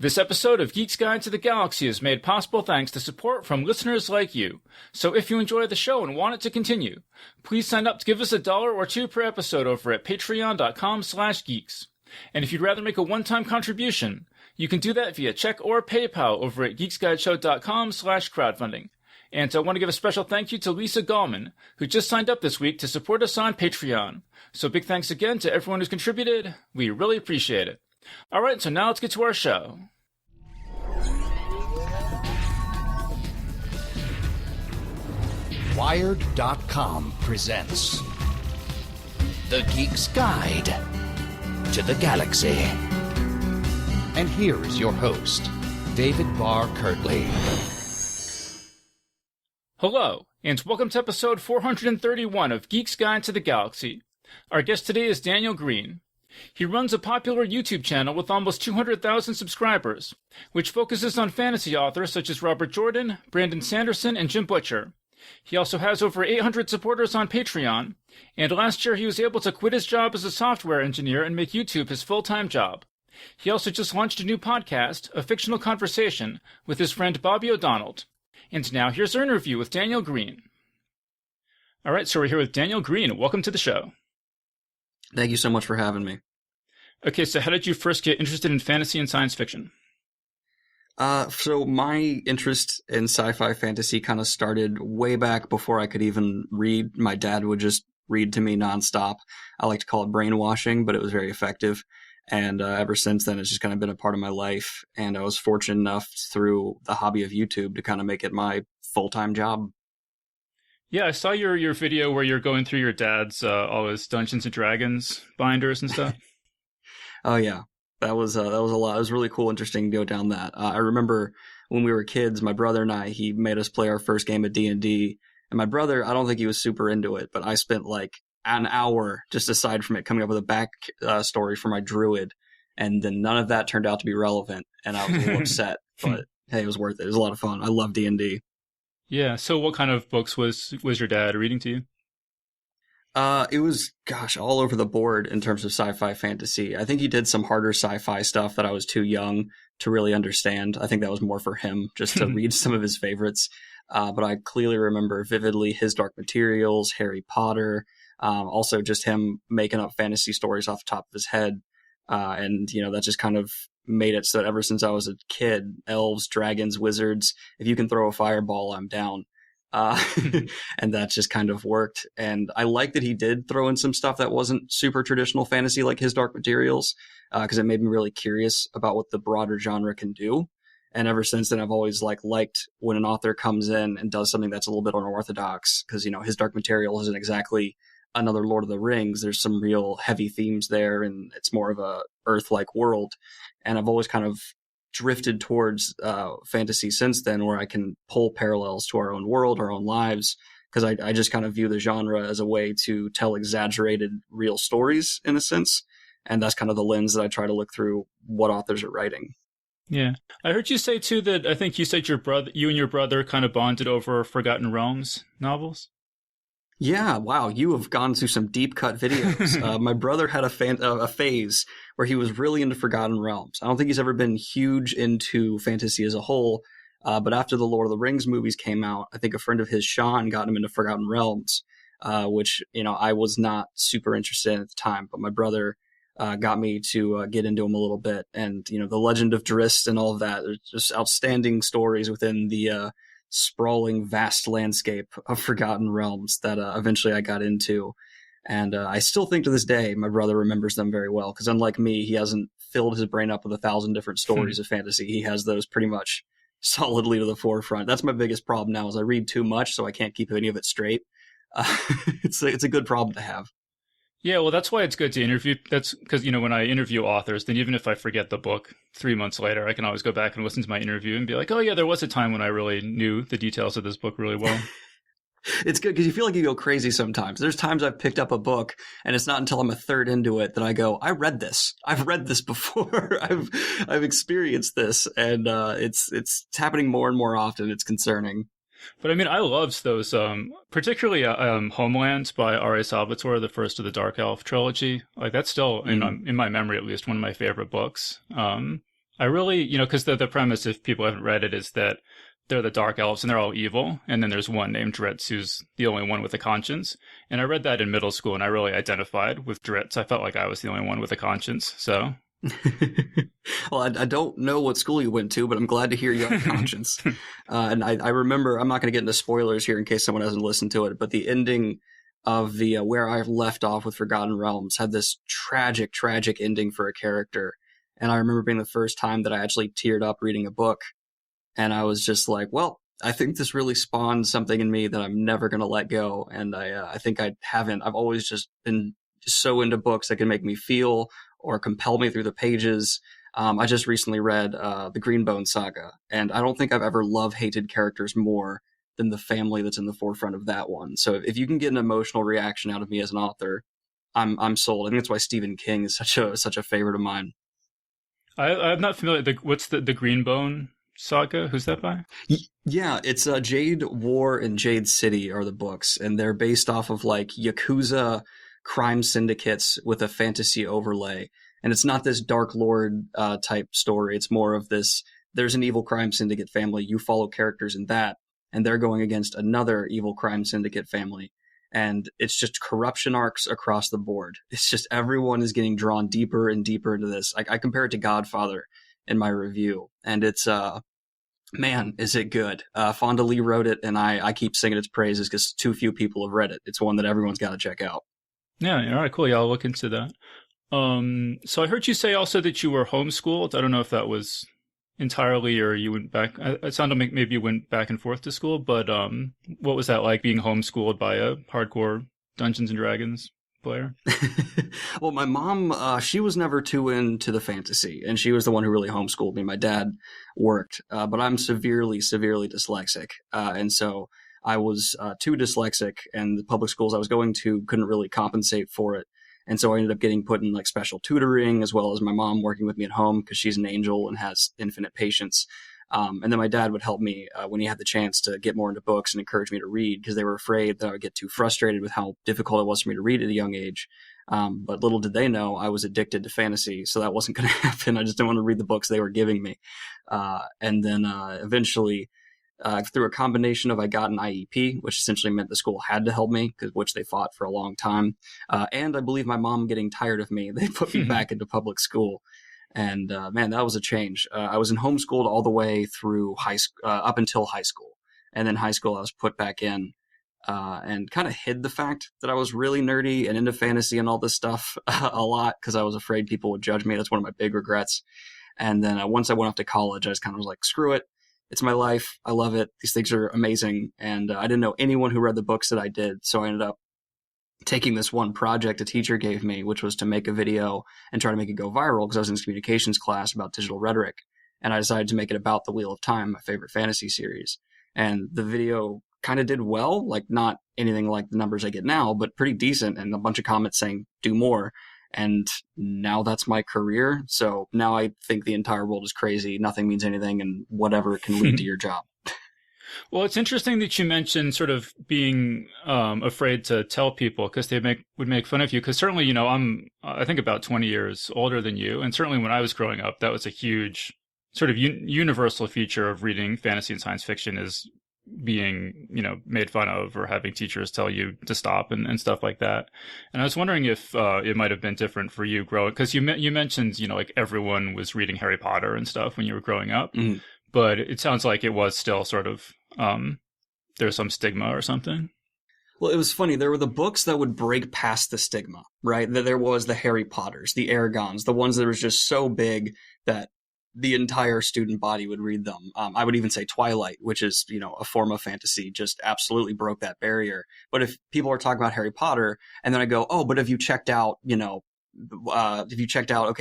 This episode of Geek's Guide to the Galaxy is made possible thanks to support from listeners like you. So if you enjoy the show and want it to continue, please sign up to give us $1 or $2 per episode over at patreon.com/geeks. And if you'd rather make a one-time contribution, you can do that via check or PayPal over at geeksguideshow.com/crowdfunding. And I want to give a special thank you to Lisa Gallman, who just signed up this week to support us on Patreon. So big thanks again to everyone who's contributed. We really appreciate it. All right, so now let's get to our show. Wired.com presents The Geek's Guide to the Galaxy. And here is your host, David Barr Kirtley. Hello, and welcome to episode 431 of Geek's Guide to the Galaxy. Our guest today is Daniel Greene. He runs a popular YouTube channel with almost 200,000 subscribers, which focuses on fantasy authors such as Robert Jordan, Brandon Sanderson, and Jim Butcher. He also has over 800 supporters on Patreon, and last year he was able to quit his job as a software engineer and make YouTube his full-time job. He also just launched a new podcast, A Fictional Conversation, with his friend Bobby O'Donnell. And now here's our interview with Daniel Greene. All right, so we're here with Daniel Greene. Welcome to the show. Thank you so much for having me. Okay, so how did you first get interested in fantasy and science fiction? So my interest in sci-fi fantasy kind of started way back before I could even read. My dad would just read to me nonstop. I like to call it brainwashing, but it was very effective. And ever since then, it's just kind of been a part of my life. And I was fortunate enough through the hobby of YouTube to kind of make it my full-time job. Yeah, I saw your video where you're going through your dad's all his Dungeons and Dragons binders and stuff. Oh yeah, that was a lot. It was really cool, interesting to go down that. I remember when we were kids, my brother and I, he made us play our first game of D&D, and my brother, I don't think he was super into it, but I spent like an hour just aside from it coming up with a back story for my druid, and then none of that turned out to be relevant, and I was a little upset. But hey, it was worth it. It was a lot of fun. I love D&D. Yeah. So, what kind of books was your dad reading to you? It was, all over the board in terms of sci-fi fantasy. I think he did some harder sci-fi stuff that I was too young to really understand. I think that was more for him, just to read some of his favorites. But I clearly remember vividly His Dark Materials, Harry Potter, also just him making up fantasy stories off the top of his head. And, that just kind of made it so that ever since I was a kid, elves, dragons, wizards, if you can throw a fireball, I'm down. And that just kind of worked. And I like that he did throw in some stuff that wasn't super traditional fantasy like His Dark Materials, because it made me really curious about what the broader genre can do. And ever since then, I've always liked when an author comes in and does something that's a little bit unorthodox, because, His Dark Materials isn't exactly another Lord of the Rings. There's some real heavy themes there, and it's more of a Earth-like world. And I've always kind of drifted towards fantasy since then, where I can pull parallels to our own world, our own lives, because I just kind of view the genre as a way to tell exaggerated real stories in a sense. And that's kind of the lens that I try to look through what authors are writing. Yeah. I heard you say too that I think you said you and your brother kind of bonded over Forgotten Realms novels. Yeah, wow, you have gone through some deep cut videos. My brother had a phase where he was really into Forgotten Realms. I don't think he's ever been huge into fantasy as a whole, but after the Lord of the Rings movies came out, I think a friend of his, Sean, got him into Forgotten Realms, which, I was not super interested in at the time, but my brother got me to get into him a little bit. And, the Legend of Drizzt and all of that, there's just outstanding stories within the sprawling, vast landscape of Forgotten Realms that eventually I got into. And I still think to this day, my brother remembers them very well, because unlike me, he hasn't filled his brain up with 1,000 different stories of fantasy. He has those pretty much solidly to the forefront. That's my biggest problem now, is I read too much, so I can't keep any of it straight. It's a good problem to have. Yeah, well, that's why it's good to interview. That's because, when I interview authors, then even if I forget the book 3 months later, I can always go back and listen to my interview and be like, oh, yeah, there was a time when I really knew the details of this book really well. It's good because you feel like you go crazy sometimes. There's times I've picked up a book and it's not until I'm a third into it that I go, I read this. I've read this before. I've experienced this, and it's happening more and more often. It's concerning. But I mean, I loved those, particularly Homeland by R.A. Salvatore, the first of the Dark Elf trilogy. Like, that's still, in my memory at least, one of my favorite books. I really, because the premise, if people haven't read it, is that they're the dark elves and they're all evil, and then there's one named Dritz who's the only one with a conscience. And I read that in middle school, and I really identified with Dritz. I felt like I was the only one with a conscience. So, Well, I don't know what school you went to, but I'm glad to hear you have a conscience. And I remember, I'm not going to get into spoilers here in case someone hasn't listened to it, but the ending of the where I left off with Forgotten Realms had this tragic, tragic ending for a character. And I remember being the first time that I actually teared up reading a book. And I was just like, well, I think this really spawned something in me that I'm never going to let go. And I think I haven't. I've always just been so into books that can make me feel or compel me through the pages. I just recently read the Greenbone saga, and I don't think I've ever love-hated characters more than the family that's in the forefront of that one. So if you can get an emotional reaction out of me as an author, I'm sold. I think that's why Stephen King is such a favorite of mine. I'm not familiar. What's the Greenbone saga? Who's that by? Yeah, it's Jade War and Jade City are the books, and they're based off of like Yakuza crime syndicates with a fantasy overlay. And it's not this Dark Lord type story. It's more of this, there's an evil crime syndicate family. You follow characters in that, and they're going against another evil crime syndicate family. And it's just corruption arcs across the board. It's just everyone is getting drawn deeper and deeper into this. I compare it to Godfather in my review, and it's man, is it good. Fonda Lee wrote it, and I keep singing its praises because too few people have read it. It's one that everyone's got to check out. Yeah, all right, cool. Yeah, I'll look into that. So I heard you say also that you were homeschooled. I don't know if that was entirely or you went back. It sounded like maybe you went back and forth to school, but what was that like being homeschooled by a hardcore Dungeons and Dragons player? Well, my mom, she was never too into the fantasy, and she was the one who really homeschooled me. My dad worked, but I'm severely, severely dyslexic, and so I was too dyslexic, and the public schools I was going to couldn't really compensate for it. And so I ended up getting put in like special tutoring, as well as my mom working with me at home because she's an angel and has infinite patience. And then my dad would help me when he had the chance to get more into books and encourage me to read, because they were afraid that I would get too frustrated with how difficult it was for me to read at a young age. But little did they know I was addicted to fantasy, so that wasn't going to happen. I just didn't want to read the books they were giving me. And then eventually, through a combination of I got an IEP, which essentially meant the school had to help me, which they fought for a long time. And I believe my mom getting tired of me, they put me back into public school. And man, that was a change. I was in homeschooled all the way through up until high school. And then high school, I was put back in and kind of hid the fact that I was really nerdy and into fantasy and all this stuff a lot because I was afraid people would judge me. That's one of my big regrets. And then once I went off to college, I just kind of was like, screw it. It's my life. I love it. These things are amazing. And I didn't know anyone who read the books that I did. So I ended up taking this one project a teacher gave me, which was to make a video and try to make it go viral because I was in this communications class about digital rhetoric. And I decided to make it about the Wheel of Time, my favorite fantasy series. And the video kind of did well, like not anything like the numbers I get now, but pretty decent. And a bunch of comments saying, do more. And now that's my career. So now I think the entire world is crazy. Nothing means anything, and whatever can lead to your job. Well, it's interesting that you mentioned sort of being afraid to tell people because they would make fun of you. Because certainly, I'm I think about 20 years older than you, and certainly when I was growing up, that was a huge sort of universal feature of reading fantasy and science fiction is being made fun of or having teachers tell you to stop and stuff like that. And I was wondering if it might have been different for you growing, because you mentioned like everyone was reading Harry Potter and stuff when you were growing up, but it sounds like it was still sort of there's some stigma or something. Well, it was funny. There were the books that would break past the stigma, right? There was the Harry Potters, the Aragons, the ones that was just so big that the entire student body would read them. I would even say Twilight, which is, a form of fantasy, just absolutely broke that barrier. But if people are talking about Harry Potter and then I go, oh, but have you checked out, okay,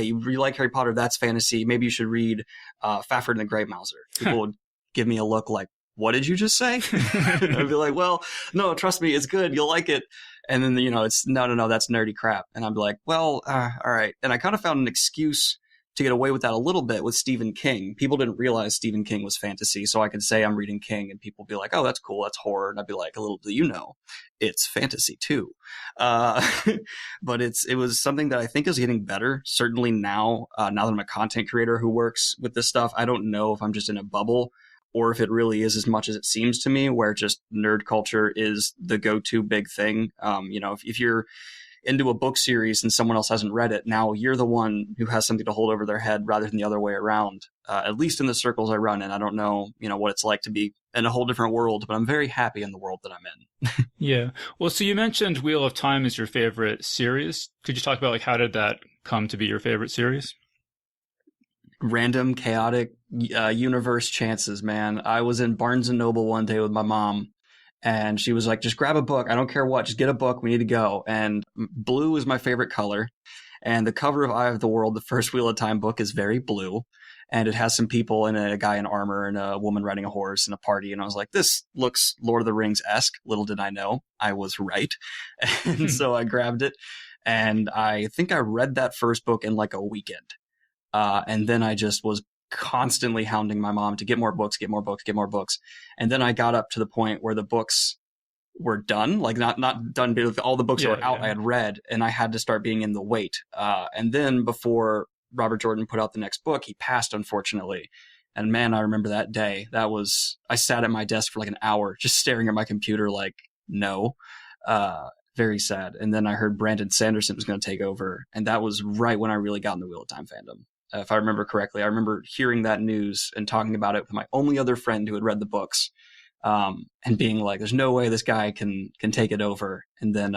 you really like Harry Potter, that's fantasy. Maybe you should read Fafhrd and the Grey Mouser. People would give me a look like, what did you just say? I'd be like, well, no, trust me, it's good. You'll like it. And then, it's no, that's nerdy crap. And I'd be like, well, all right. And I kind of found an excuse to get away with that a little bit with Stephen King. People didn't realize Stephen King was fantasy, so I could say I'm reading King and people would be like, oh, that's cool, that's horror. And I'd be like, a little do you know, it's fantasy too. But it was something that I think is getting better. Certainly now that I'm a content creator who works with this stuff, I don't know if I'm just in a bubble or if it really is as much as it seems to me, where just nerd culture is the go-to big thing. If you're into a book series and someone else hasn't read it, now you're the one who has something to hold over their head rather than the other way around. At least in the circles I run in. I don't know, what it's like to be in a whole different world, but I'm very happy in the world that I'm in. Yeah. Well, so you mentioned Wheel of Time is your favorite series. Could you talk about how did that come to be your favorite series? Random, chaotic universe chances, man. I was in Barnes & Noble one day with my mom, and she was like, just grab a book. I don't care what. Just get a book. We need to go. And blue is my favorite color. And the cover of Eye of the World, the first Wheel of Time book, is very blue. And it has some people and a guy in armor and a woman riding a horse and a party. And I was like, this looks Lord of the Rings-esque. Little did I know, I was right. And so I grabbed it. And I think I read that first book in like a weekend. And then I just was constantly hounding my mom to get more books, get more books, get more books. And then I got up to the point where the books were done, like not done, but all the books that were out, I had read, and I had to start being in the wait. And then before Robert Jordan put out the next book, he passed, unfortunately. And man, I remember that day. I sat at my desk for like an hour just staring at my computer like, no. Very sad. And then I heard Brandon Sanderson was going to take over. And that was right when I really got in the Wheel of Time fandom. If I remember correctly, I remember hearing that news and talking about it with my only other friend who had read the books, and being like, there's no way this guy can take it over. And then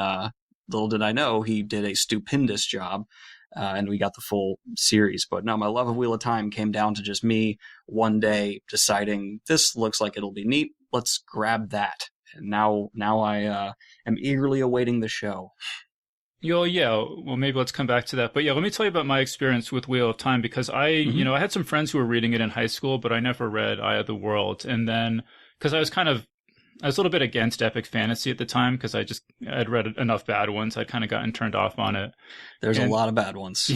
little did I know, he did a stupendous job, and we got the full series. But no, my love of Wheel of Time came down to just me one day deciding, this looks like it'll be neat. Let's grab that. And now I am eagerly awaiting the show. Well, maybe let's come back to that. But yeah, let me tell you about my experience with Wheel of Time, because I had some friends who were reading it in high school, but I never read Eye of the World. And then, because I was a little bit against epic fantasy at the time, because I'd read enough bad ones. I'd kind of gotten turned off on it. There's a lot of bad ones.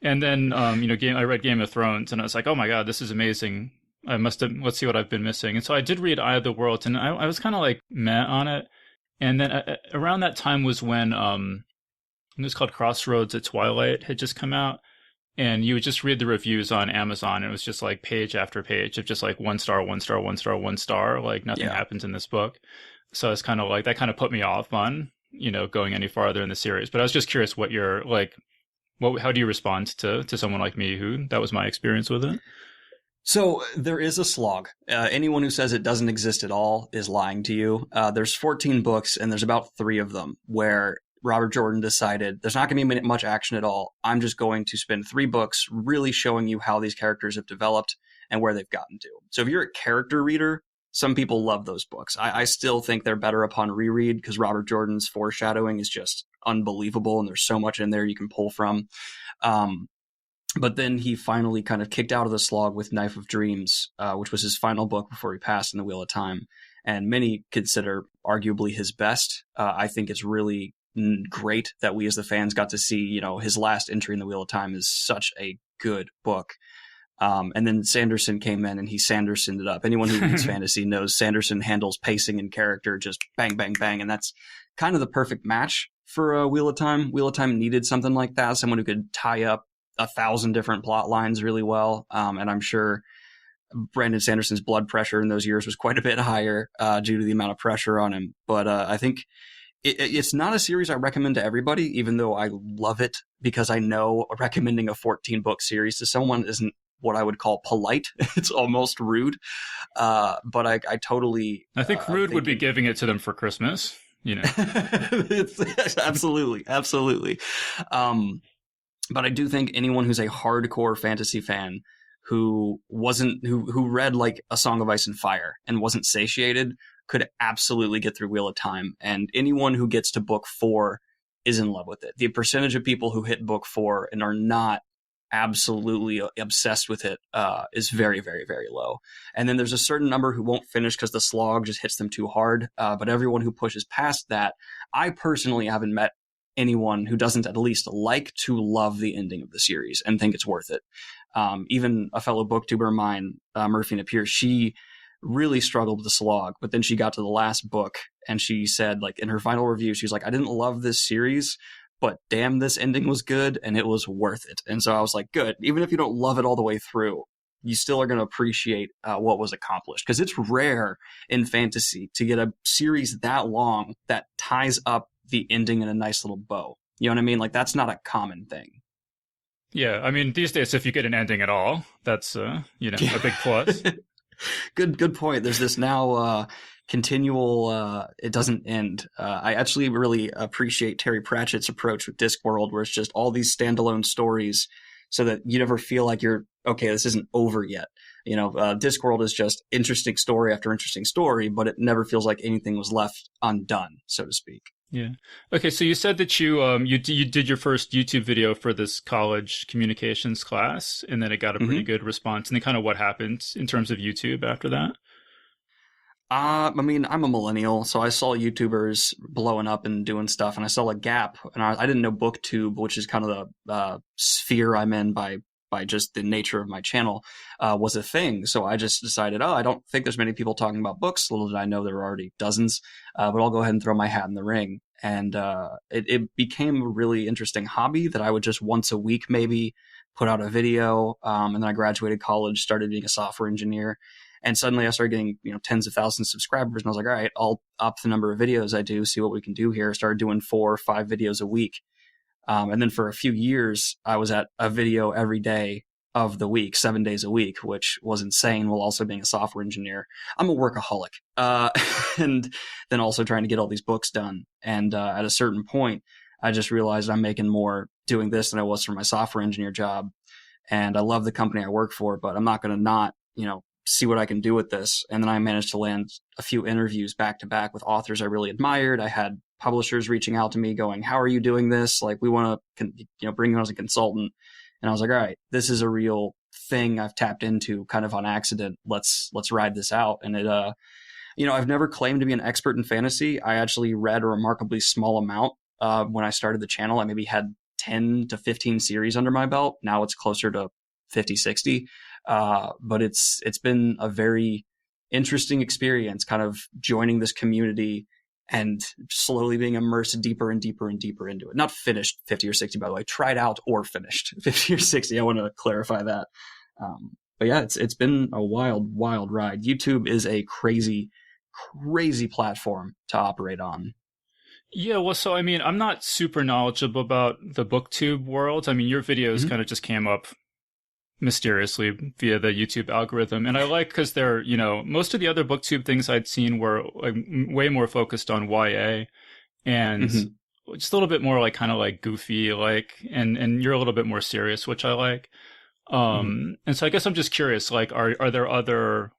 And then, I read Game of Thrones, and I was like, oh my God, this is amazing. Let's see what I've been missing. And so I did read Eye of the World, and I was kind of like meh on it. And then around that time was when, it was called Crossroads at Twilight, had just come out. And you would just read the reviews on Amazon. And it was just like page after page of just like 1 star, 1 star, 1 star, 1 star. Like nothing happens in this book. So it's kind of like, that kind of put me off on, going any farther in the series. But I was just curious what you're like, how do you respond to someone like me who that was my experience with it? So there is a slog. Anyone who says it doesn't exist at all is lying to you. There's 14 books, and there's about 3 of them where Robert Jordan decided there's not going to be much action at all. I'm just going to spend 3 books really showing you how these characters have developed and where they've gotten to. So if you're a character reader, some people love those books. I still think they're better upon reread because Robert Jordan's foreshadowing is just unbelievable, and there's so much in there you can pull from. But then he finally kind of kicked out of the slog with Knife of Dreams, which was his final book before he passed in the Wheel of Time. And many consider arguably his best. I think it's really great that we as the fans got to see, his last entry in the Wheel of Time is such a good book. And then Sanderson came in and he Sandersoned it up. Anyone who reads fantasy knows Sanderson handles pacing and character just bang, bang, bang. And that's kind of the perfect match for Wheel of Time. Wheel of Time needed something like that, someone who could tie up 1,000 different plot lines really well. And I'm sure Brandon Sanderson's blood pressure in those years was quite a bit higher due to the amount of pressure on him. But I think it's not a series I recommend to everybody, even though I love it, because I know recommending a 14-book series to someone isn't what I would call polite. It's almost rude. But I totally... I think rude would be giving it to them for Christmas, It's, absolutely. But I do think anyone who's a hardcore fantasy fan who read like A Song of Ice and Fire and wasn't satiated could absolutely get through Wheel of Time. And anyone who gets to book 4 is in love with it. The percentage of people who hit book 4 and are not absolutely obsessed with it is very, very, very low. And then there's a certain number who won't finish because the slog just hits them too hard. But everyone who pushes past that, I personally haven't met anyone who doesn't at least like to love the ending of the series and think it's worth it. Even a fellow booktuber of mine, Murphy Napier, she really struggled with the slog, but then she got to the last book and she said, like, in her final review, she was like, I didn't love this series, but damn, this ending was good and it was worth it. And so I was like, good. Even if you don't love it all the way through, you still are going to appreciate what was accomplished, because it's rare in fantasy to get a series that long that ties up the ending in a nice little bow. You know what I mean? Like, that's not a common thing. Yeah, I mean, these days, if you get an ending at all, that's, a big plus. Good point. There's this now continual, it doesn't end. I actually really appreciate Terry Pratchett's approach with Discworld, where it's just all these standalone stories so that you never feel like you're, okay, this isn't over yet. Discworld is just interesting story after interesting story, but it never feels like anything was left undone, so to speak. Yeah. Okay, so you said that you did your first YouTube video for this college communications class, and then it got a pretty good response. And then kind of what happened in terms of YouTube after that? I mean, I'm a millennial, so I saw YouTubers blowing up and doing stuff, and I saw a gap, and I didn't know BookTube, which is kind of the sphere I'm in by just the nature of my channel, was a thing. So I just decided, I don't think there's many people talking about books. Little did I know there were already dozens, but I'll go ahead and throw my hat in the ring. And it became a really interesting hobby that I would just once a week maybe put out a video. And then I graduated college, started being a software engineer. And suddenly I started getting, tens of thousands of subscribers. And I was like, all right, I'll up the number of videos I do, see what we can do here. Started doing 4 or 5 videos a week. And then for a few years, I was at a video every day of the week, 7 days a week, which was insane while also being a software engineer. I'm a workaholic. And then also trying to get all these books done. And at a certain point, I just realized I'm making more doing this than I was for my software engineer job. And I love the company I work for, but I'm not going to not, see what I can do with this. And then I managed to land a few interviews back to back with authors I really admired. I had publishers reaching out to me going, how are you doing this? Like, we want to, bring you on as a consultant. And I was like, all right, this is a real thing I've tapped into kind of on accident. Let's ride this out. And it, I've never claimed to be an expert in fantasy. I actually read a remarkably small amount when I started the channel. I maybe had 10 to 15 series under my belt. Now it's closer to 50, 60. But it's been a very interesting experience kind of joining this community and slowly being immersed deeper and deeper and deeper into it. Not finished 50 or 60, by the way, tried out or finished 50 or 60. I want to clarify that. But yeah, it's been a wild, wild ride. YouTube is a crazy, crazy platform to operate on. Yeah, well, so I mean, I'm not super knowledgeable about the BookTube world. I mean, your videos kind of just came up mysteriously via the YouTube algorithm. And I like, because they're, most of the other BookTube things I'd seen were like way more focused on YA and just a little bit more like kind of like goofy, like, and you're a little bit more serious, which I like. And so I guess I'm just curious, like, are there other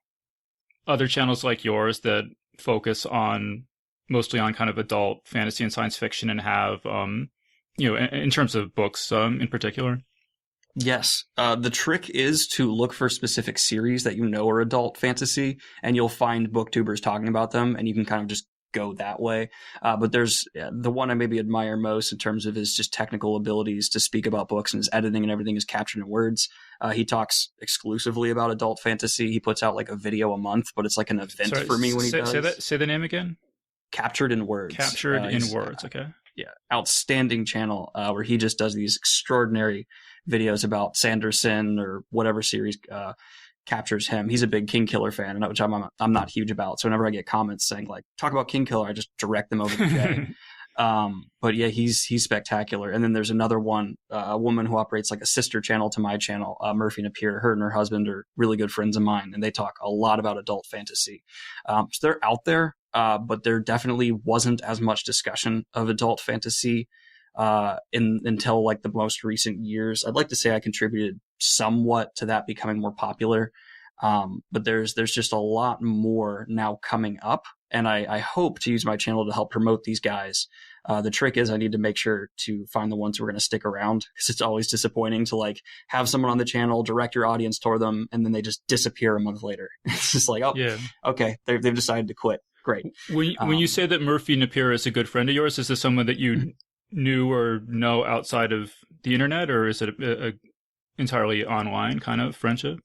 channels like yours that focus on mostly on kind of adult fantasy and science fiction and have, in terms of books, in particular? Yes. The trick is to look for specific series that are adult fantasy, and you'll find booktubers talking about them, and you can kind of just go that way. But there's the one I maybe admire most in terms of his just technical abilities to speak about books, and his editing and everything is captured in words. He talks exclusively about adult fantasy. He puts out like a video a month, but it's like an event for me when he does. Say the name again. Captured in Words. Captured in Words. Okay. Yeah. Outstanding channel where he just does these extraordinary videos about Sanderson or whatever series captures him. He's a big Kingkiller fan, which I'm not huge about. So whenever I get comments saying like, talk about Kingkiller, I just direct them over to Jay. But yeah, he's spectacular. And then there's another one, a woman who operates like a sister channel to my channel, Murphy Napier. Her and her husband are really good friends of mine, and they talk a lot about adult fantasy. So they're out there, but there definitely wasn't as much discussion of adult fantasy until like the most recent years. I'd like to say I contributed somewhat to that becoming more popular. But there's just a lot more now coming up, and I hope to use my channel to help promote these guys. The trick is I need to make sure to find the ones who are going to stick around, because it's always disappointing to like have someone on the channel, direct your audience toward them, and then they just disappear a month later. It's just like, okay, they've decided to quit. Great. When you say that Murphy Napier is a good friend of yours, is this someone that you knew or know outside of the internet, or is it a entirely online kind of friendship?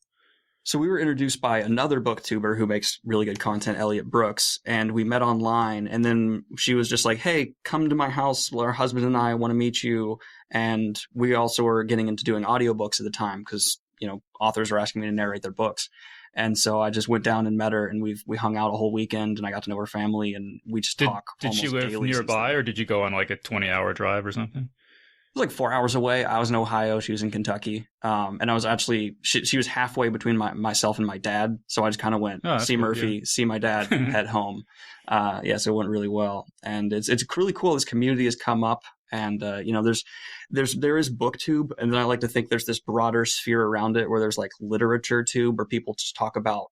So we were introduced by another booktuber who makes really good content, Elliot Brooks, and we met online. And then she was just like, "Hey, come to my house. Our husband and I want to meet you." And we also were getting into doing audiobooks at the time because, authors were asking me to narrate their books. And so I just went down and met her, and we hung out a whole weekend, and I got to know her family, and we just talk Did almost she live daily since nearby, then. or did you go on like a 20-hour drive or something? It was like 4 hours away. I was in Ohio. She was in Kentucky. And I was actually, she was halfway between myself and my dad. So I just kind of went, Oh, that's see cool, Murphy, yeah. see my dad, head home. So it went really well. And it's really cool. This community has come up, and, there is BookTube. And then I like to think there's this broader sphere around it where there's like literature tube, where people just talk about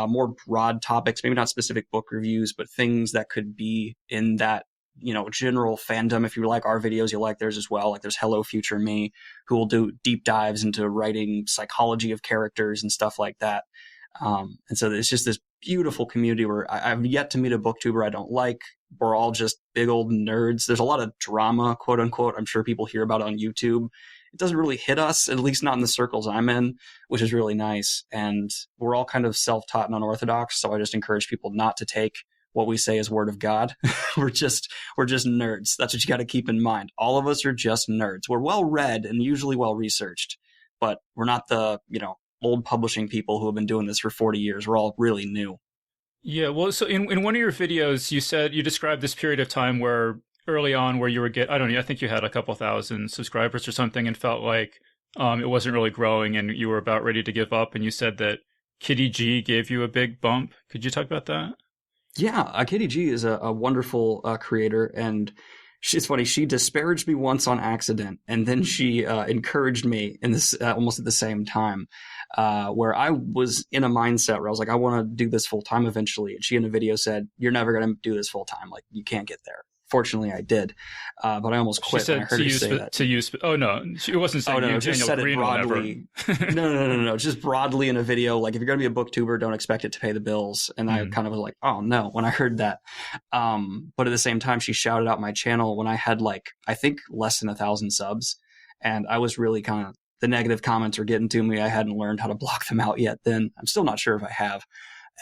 more broad topics, maybe not specific book reviews, but things that could be in that general fandom. If you like our videos, you'll like theirs as well. Like there's Hello Future Me, who will do deep dives into writing psychology of characters and stuff like that. And so it's just this beautiful community where I've yet to meet a booktuber I don't like. We're all just big old nerds. There's a lot of drama, quote unquote. I'm sure people hear about it on YouTube. It doesn't really hit us, at least not in the circles I'm in, which is really nice. And we're all kind of self-taught and unorthodox. So I just encourage people not to take what we say as word of God. we're just nerds. That's what you got to keep in mind. All of us are just nerds. We're well read and usually well researched, but we're not the, old publishing people who have been doing this for 40 years. We're all really new. Yeah, well, so in one of your videos, you described this period of time where early on where you were I don't know, I think you had a couple thousand subscribers or something and felt like it wasn't really growing and you were about ready to give up. And you said that Kitty G gave you a big bump. Could you talk about that? Yeah, Katie G is a wonderful creator, and it's funny. She disparaged me once on accident, and then she encouraged me in this almost at the same time, where I was in a mindset where I was like, I want to do this full time eventually. And she in a video said, "You're never going to do this full time. Like you can't get there." Fortunately, I did, but I almost quit when I heard her say that. Oh no, it wasn't saying no, you, just Daniel said it Greene broadly. Never. No, just broadly in a video. Like if you're going to be a booktuber, don't expect it to pay the bills. And I kind of was like, oh no, when I heard that. But at the same time, she shouted out my channel when I had I think less than 1,000 subs. And I was really kind of, the negative comments were getting to me. I hadn't learned how to block them out yet then. I'm still not sure if I have.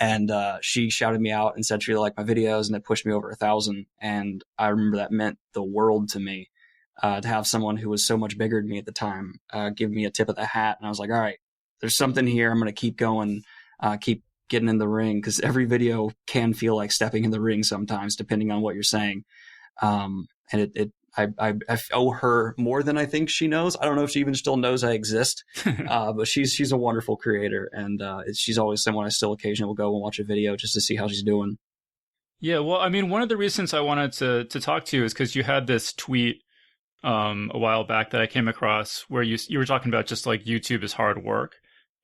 And she shouted me out and said she really liked my videos, and it pushed me over 1,000. And I remember that meant the world to me, to have someone who was so much bigger than me at the time give me a tip of the hat. And I was like, all right, there's something here. I'm going to keep going, keep getting in the ring, because every video can feel like stepping in the ring sometimes, depending on what you're saying. And I owe her more than I think she knows. I don't know if she even still knows I exist, but she's a wonderful creator, and she's always someone I still occasionally will go and watch a video just to see how she's doing. Yeah, well, I mean, one of the reasons I wanted to talk to you is because you had this tweet a while back that I came across where you were talking about just like YouTube is hard work.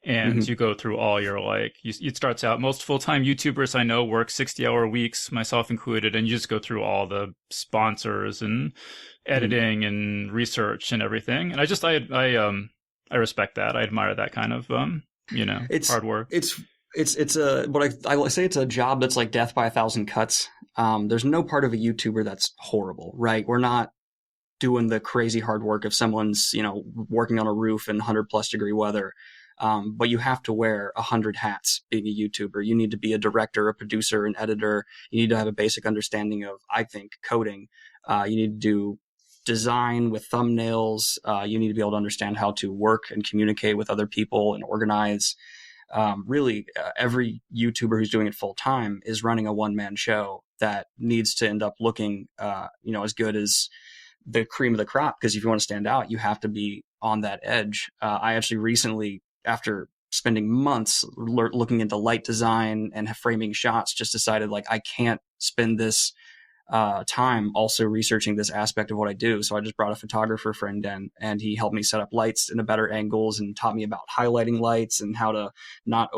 And you go through all your it starts out, most full-time YouTubers I know work 60-hour weeks, myself included, and you just go through all the sponsors and editing and research and everything. And I respect that. I admire that kind of It's hard work. It's what I say it's a job that's like death by 1,000 cuts. There's no part of a YouTuber that's horrible, right? We're not doing the crazy hard work if someone's working on a roof in 100+ degree weather. But you have to wear 100 hats being a YouTuber. You need to be a director, a producer, an editor. You need to have a basic understanding of, I think, coding. You need to do design with thumbnails. You need to be able to understand how to work and communicate with other people and organize. Every YouTuber who's doing it full time is running a one-man show that needs to end up looking, as good as the cream of the crop. Because if you want to stand out, you have to be on that edge. I actually recently, after spending months looking into light design and framing shots, just decided I can't spend this time also researching this aspect of what I do. So I just brought a photographer friend in, and he helped me set up lights in a better angles and taught me about highlighting lights and how to not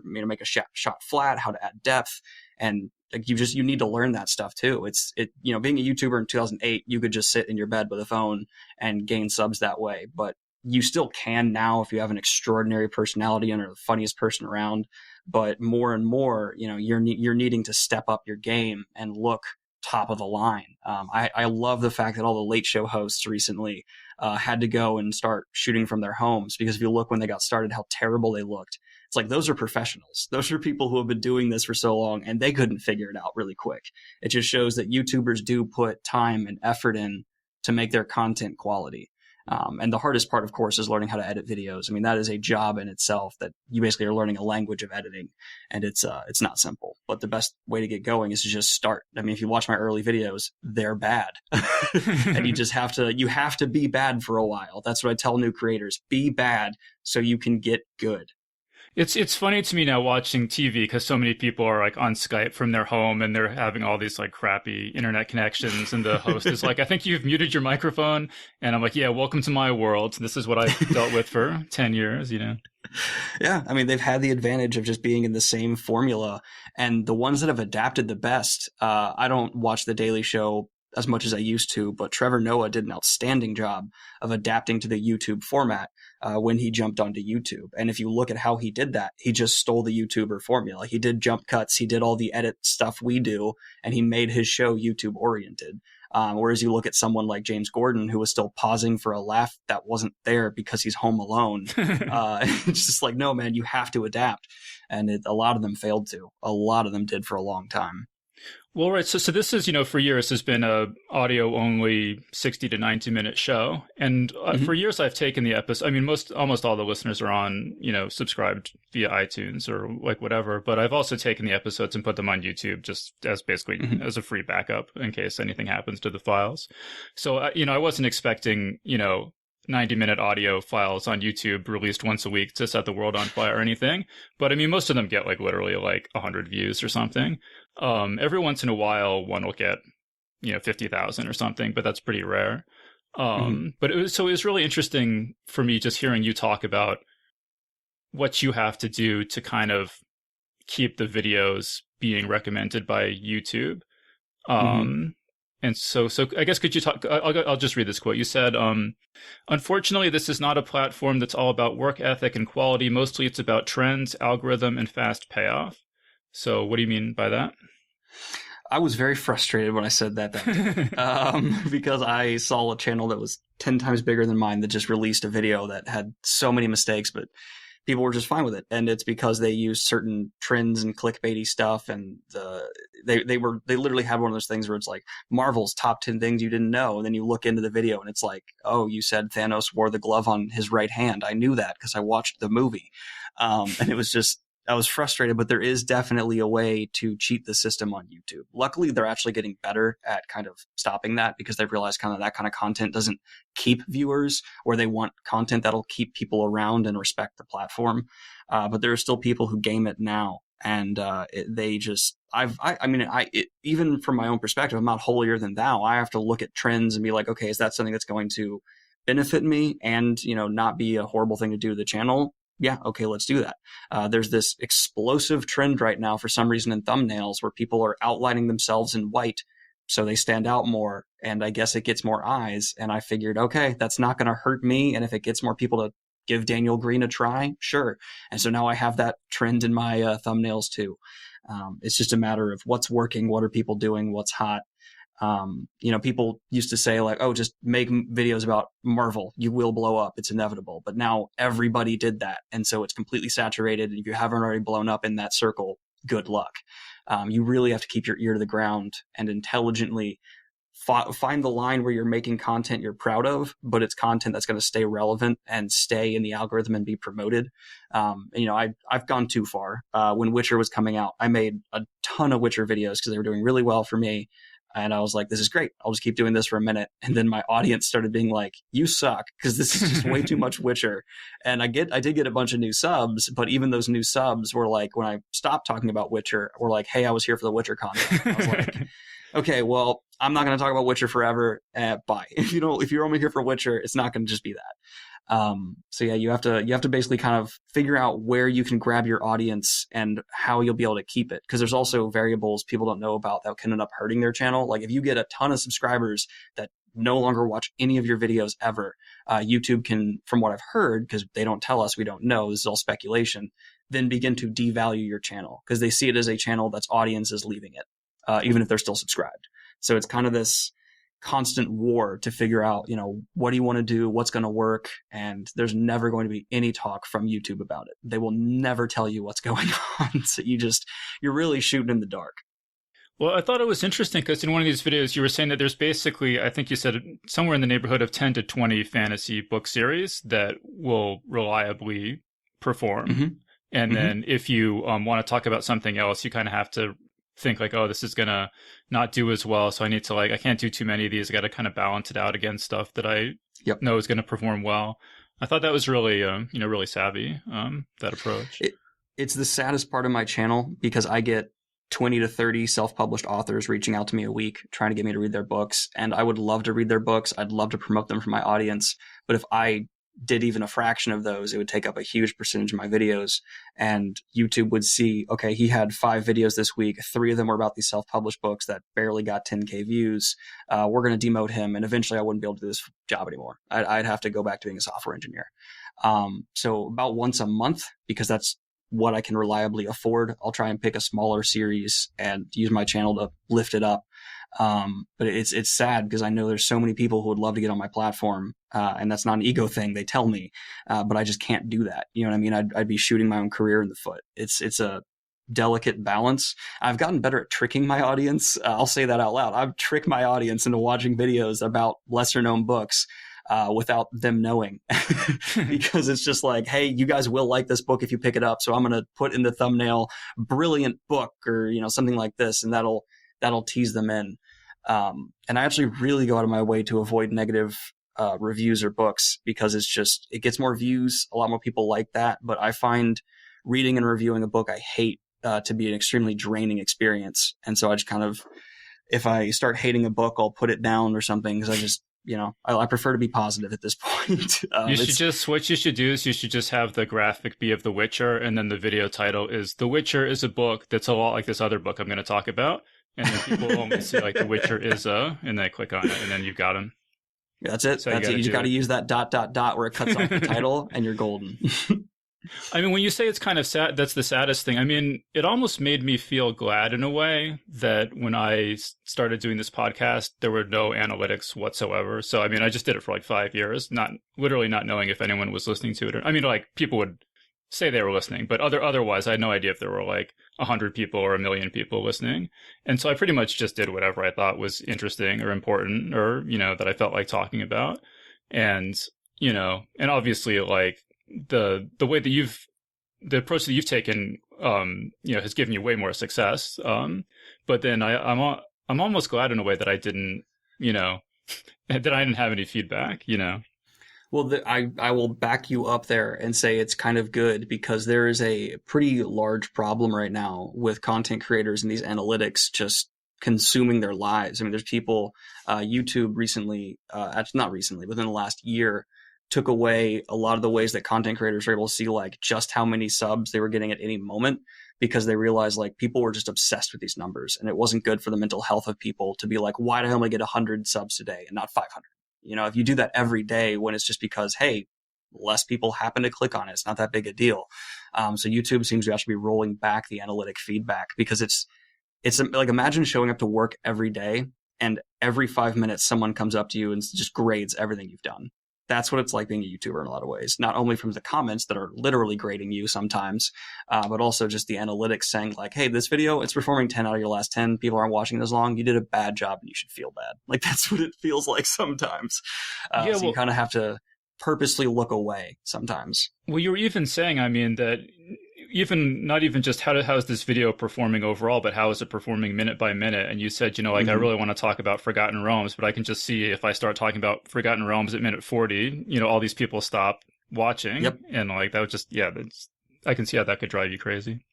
make a shot flat, how to add depth. And you need to learn that stuff too. Being a YouTuber in 2008, you could just sit in your bed with a phone and gain subs that way. But you still can now if you have an extraordinary personality and are the funniest person around. But more and more, you're needing to step up your game and look top of the line. I love the fact that all the late show hosts recently had to go and start shooting from their homes, because if you look when they got started, how terrible they looked. It's like, those are professionals. Those are people who have been doing this for so long, and they couldn't figure it out really quick. It just shows that YouTubers do put time and effort in to make their content quality. And the hardest part, of course, is learning how to edit videos. I mean, that is a job in itself, that you basically are learning a language of editing, and it's not simple. But the best way to get going is to just start. I mean, if you watch my early videos, they're bad. And you have to be bad for a while. That's what I tell new creators. Be bad so you can get good. It's funny to me now watching TV, because so many people are like on Skype from their home and they're having all these like crappy internet connections, and the host is like, I think you've muted your microphone, and I'm like, yeah, welcome to my world. This is what I've dealt with for 10 years, you know. Yeah, I mean, they've had the advantage of just being in the same formula, and the ones that have adapted the best, I don't watch The Daily Show as much as I used to, but Trevor Noah did an outstanding job of adapting to the YouTube format when he jumped onto YouTube. And if you look at how he did that, he just stole the YouTuber formula. He did jump cuts, he did all the edit stuff we do, and he made his show YouTube oriented. Whereas you look at someone like James Gordon, who was still pausing for a laugh that wasn't there because he's home alone. It's just like, no, man, you have to adapt. And a lot of them failed to. A lot of them did for a long time. Well, right. So this is, for years has been a audio only 60 to 90 minute show. And for years I've taken the episode. I mean, almost all the listeners are on, subscribed via iTunes or like whatever. But I've also taken the episodes and put them on YouTube just as basically as a free backup in case anything happens to the files. So, I wasn't expecting, 90-minute audio files on YouTube released once a week to set the world on fire or anything. But I mean, most of them get like literally like 100 views or something. Every once in a while, one will get, 50,000 or something, but that's pretty rare. But it was really interesting for me just hearing you talk about what you have to do to kind of keep the videos being recommended by YouTube. And so I guess could you talk? I'll just read this quote. You said, "Unfortunately, this is not a platform that's all about work ethic and quality. Mostly, it's about trends, algorithm, and fast payoff." So, what do you mean by that? I was very frustrated when I said that because I saw a channel that was 10 times bigger than mine that just released a video that had so many mistakes, but people were just fine with it. And it's because they used certain trends and clickbaity stuff. And they literally had one of those things where it's like Marvel's top 10 things you didn't know. And then you look into the video and it's like, oh, you said Thanos wore the glove on his right hand. I knew that because I watched the movie. And it was just, I was frustrated, but there is definitely a way to cheat the system on YouTube. Luckily, they're actually getting better at kind of stopping that, because they've realized kind of that kind of content doesn't keep viewers, or they want content that'll keep people around and respect the platform. But there are still people who game it now. And even from my own perspective, I'm not holier than thou. I have to look at trends and be like, okay, is that something that's going to benefit me and, not be a horrible thing to do to the channel? Yeah, okay, let's do that. There's this explosive trend right now for some reason in thumbnails where people are outlining themselves in white so they stand out more, and I guess it gets more eyes. And I figured, okay, that's not going to hurt me, and if it gets more people to give Daniel Greene a try, sure. And so now I have that trend in my thumbnails too. It's just a matter of what's working, what are people doing, what's hot. People used to say like, oh, just make videos about Marvel. You will blow up. It's inevitable. But now everybody did that. And so it's completely saturated. And if you haven't already blown up in that circle, good luck. You really have to keep your ear to the ground and intelligently find the line where you're making content you're proud of, but it's content that's going to stay relevant and stay in the algorithm and be promoted. I've gone too far. When Witcher was coming out, I made a ton of Witcher videos because they were doing really well for me. And I was like, this is great. I'll just keep doing this for a minute. And then my audience started being like, you suck, because this is just way too much Witcher. And I did get a bunch of new subs, but even those new subs were like, when I stopped talking about Witcher, were like, hey, I was here for the Witcher content. I was like, okay, well, I'm not going to talk about Witcher forever. Bye. If you're only here for Witcher, it's not going to just be that. So yeah, you have to basically kind of figure out where you can grab your audience and how you'll be able to keep it. Because there's also variables people don't know about that can end up hurting their channel. Like if you get a ton of subscribers that no longer watch any of your videos ever, YouTube can, from what I've heard, because they don't tell us, we don't know, this is all speculation, then begin to devalue your channel because they see it as a channel that's audience is leaving it, even if they're still subscribed. So it's kind of this constant war to figure out, what do you want to do? What's going to work? And there's never going to be any talk from YouTube about it. They will never tell you what's going on. So you're really shooting in the dark. Well, I thought it was interesting because in one of these videos, you were saying that there's basically, I think you said somewhere in the neighborhood of 10 to 20 fantasy book series that will reliably perform. Mm-hmm. And mm-hmm. then if you want to talk about something else, you kind of have to think like, oh, this is going to not do as well. So I need to I can't do too many of these. I got to kind of balance it out against stuff that I know is going to perform well. I thought that was really, really savvy, that approach. It's the saddest part of my channel because I get 20 to 30 self-published authors reaching out to me a week, trying to get me to read their books. And I would love to read their books. I'd love to promote them for my audience. But if I did even a fraction of those, it would take up a huge percentage of my videos. And YouTube would see, okay, he had 5 videos this week. 3 of them were about these self-published books that barely got 10K views. We're going to demote him. And eventually I wouldn't be able to do this job anymore. I'd have to go back to being a software engineer. So about once a month, because that's what I can reliably afford, I'll try and pick a smaller series and use my channel to lift it up. But it's sad because I know there's so many people who would love to get on my platform. And that's not an ego thing. They tell me, but I just can't do that. You know what I mean? I'd be shooting my own career in the foot. It's a delicate balance. I've gotten better at tricking my audience. I'll say that out loud. I've tricked my audience into watching videos about lesser known books, without them knowing, because it's just like, hey, you guys will like this book if you pick it up. So I'm going to put in the thumbnail, brilliant book, or, something like this. And that'll tease them in. And I actually really go out of my way to avoid negative reviews or books because it gets more views. A lot more people like that. But I find reading and reviewing a book I hate to be an extremely draining experience. And so I just kind of, if I start hating a book, I'll put it down or something because I just, I prefer to be positive at this point. What you should do is you should just have the graphic be of The Witcher, and then the video title is The Witcher is a book that's a lot like this other book I'm going to talk about. And then people only see The Witcher is and they click on it, and then you've got them. That's it. You just got to use that ... where it cuts off the title, and you're golden. I mean, when you say it's kind of sad, that's the saddest thing. I mean, it almost made me feel glad in a way that when I started doing this podcast, there were no analytics whatsoever. So, I mean, I just did it for 5 years, not knowing if anyone was listening to it. People would say they were listening, but otherwise, I had no idea if there were 100 people or 1 million people listening. And so I pretty much just did whatever I thought was interesting or important or, that I felt like talking about. And, and obviously, the way that the approach that you've taken, has given you way more success. But then I'm almost glad in a way that I didn't, that I didn't have any feedback, Well, I will back you up there and say it's kind of good because there is a pretty large problem right now with content creators and these analytics just consuming their lives. I mean, there's people, YouTube recently, not recently, within the last year, took away a lot of the ways that content creators are able to see just how many subs they were getting at any moment because they realized people were just obsessed with these numbers and it wasn't good for the mental health of people to be why did I only get 100 subs today and not 500? If you do that every day when it's just because, hey, less people happen to click on it, it's not that big a deal. So YouTube seems to actually be rolling back the analytic feedback because it's imagine showing up to work every day and every 5 minutes someone comes up to you and just grades everything you've done. That's what it's like being a YouTuber in a lot of ways, not only from the comments that are literally grading you sometimes, but also just the analytics saying hey, this video, it's performing 10 out of your last 10. People aren't watching this long. You did a bad job and you should feel bad. That's what it feels like sometimes. So you kind of have to purposely look away sometimes. Well, you were even saying, that not even just how is this video performing overall, but how is it performing minute by minute? And you said, I really want to talk about Forgotten Realms, but I can just see if I start talking about Forgotten Realms at minute 40, all these people stop watching. Yep. And that would just, I can see how that could drive you crazy.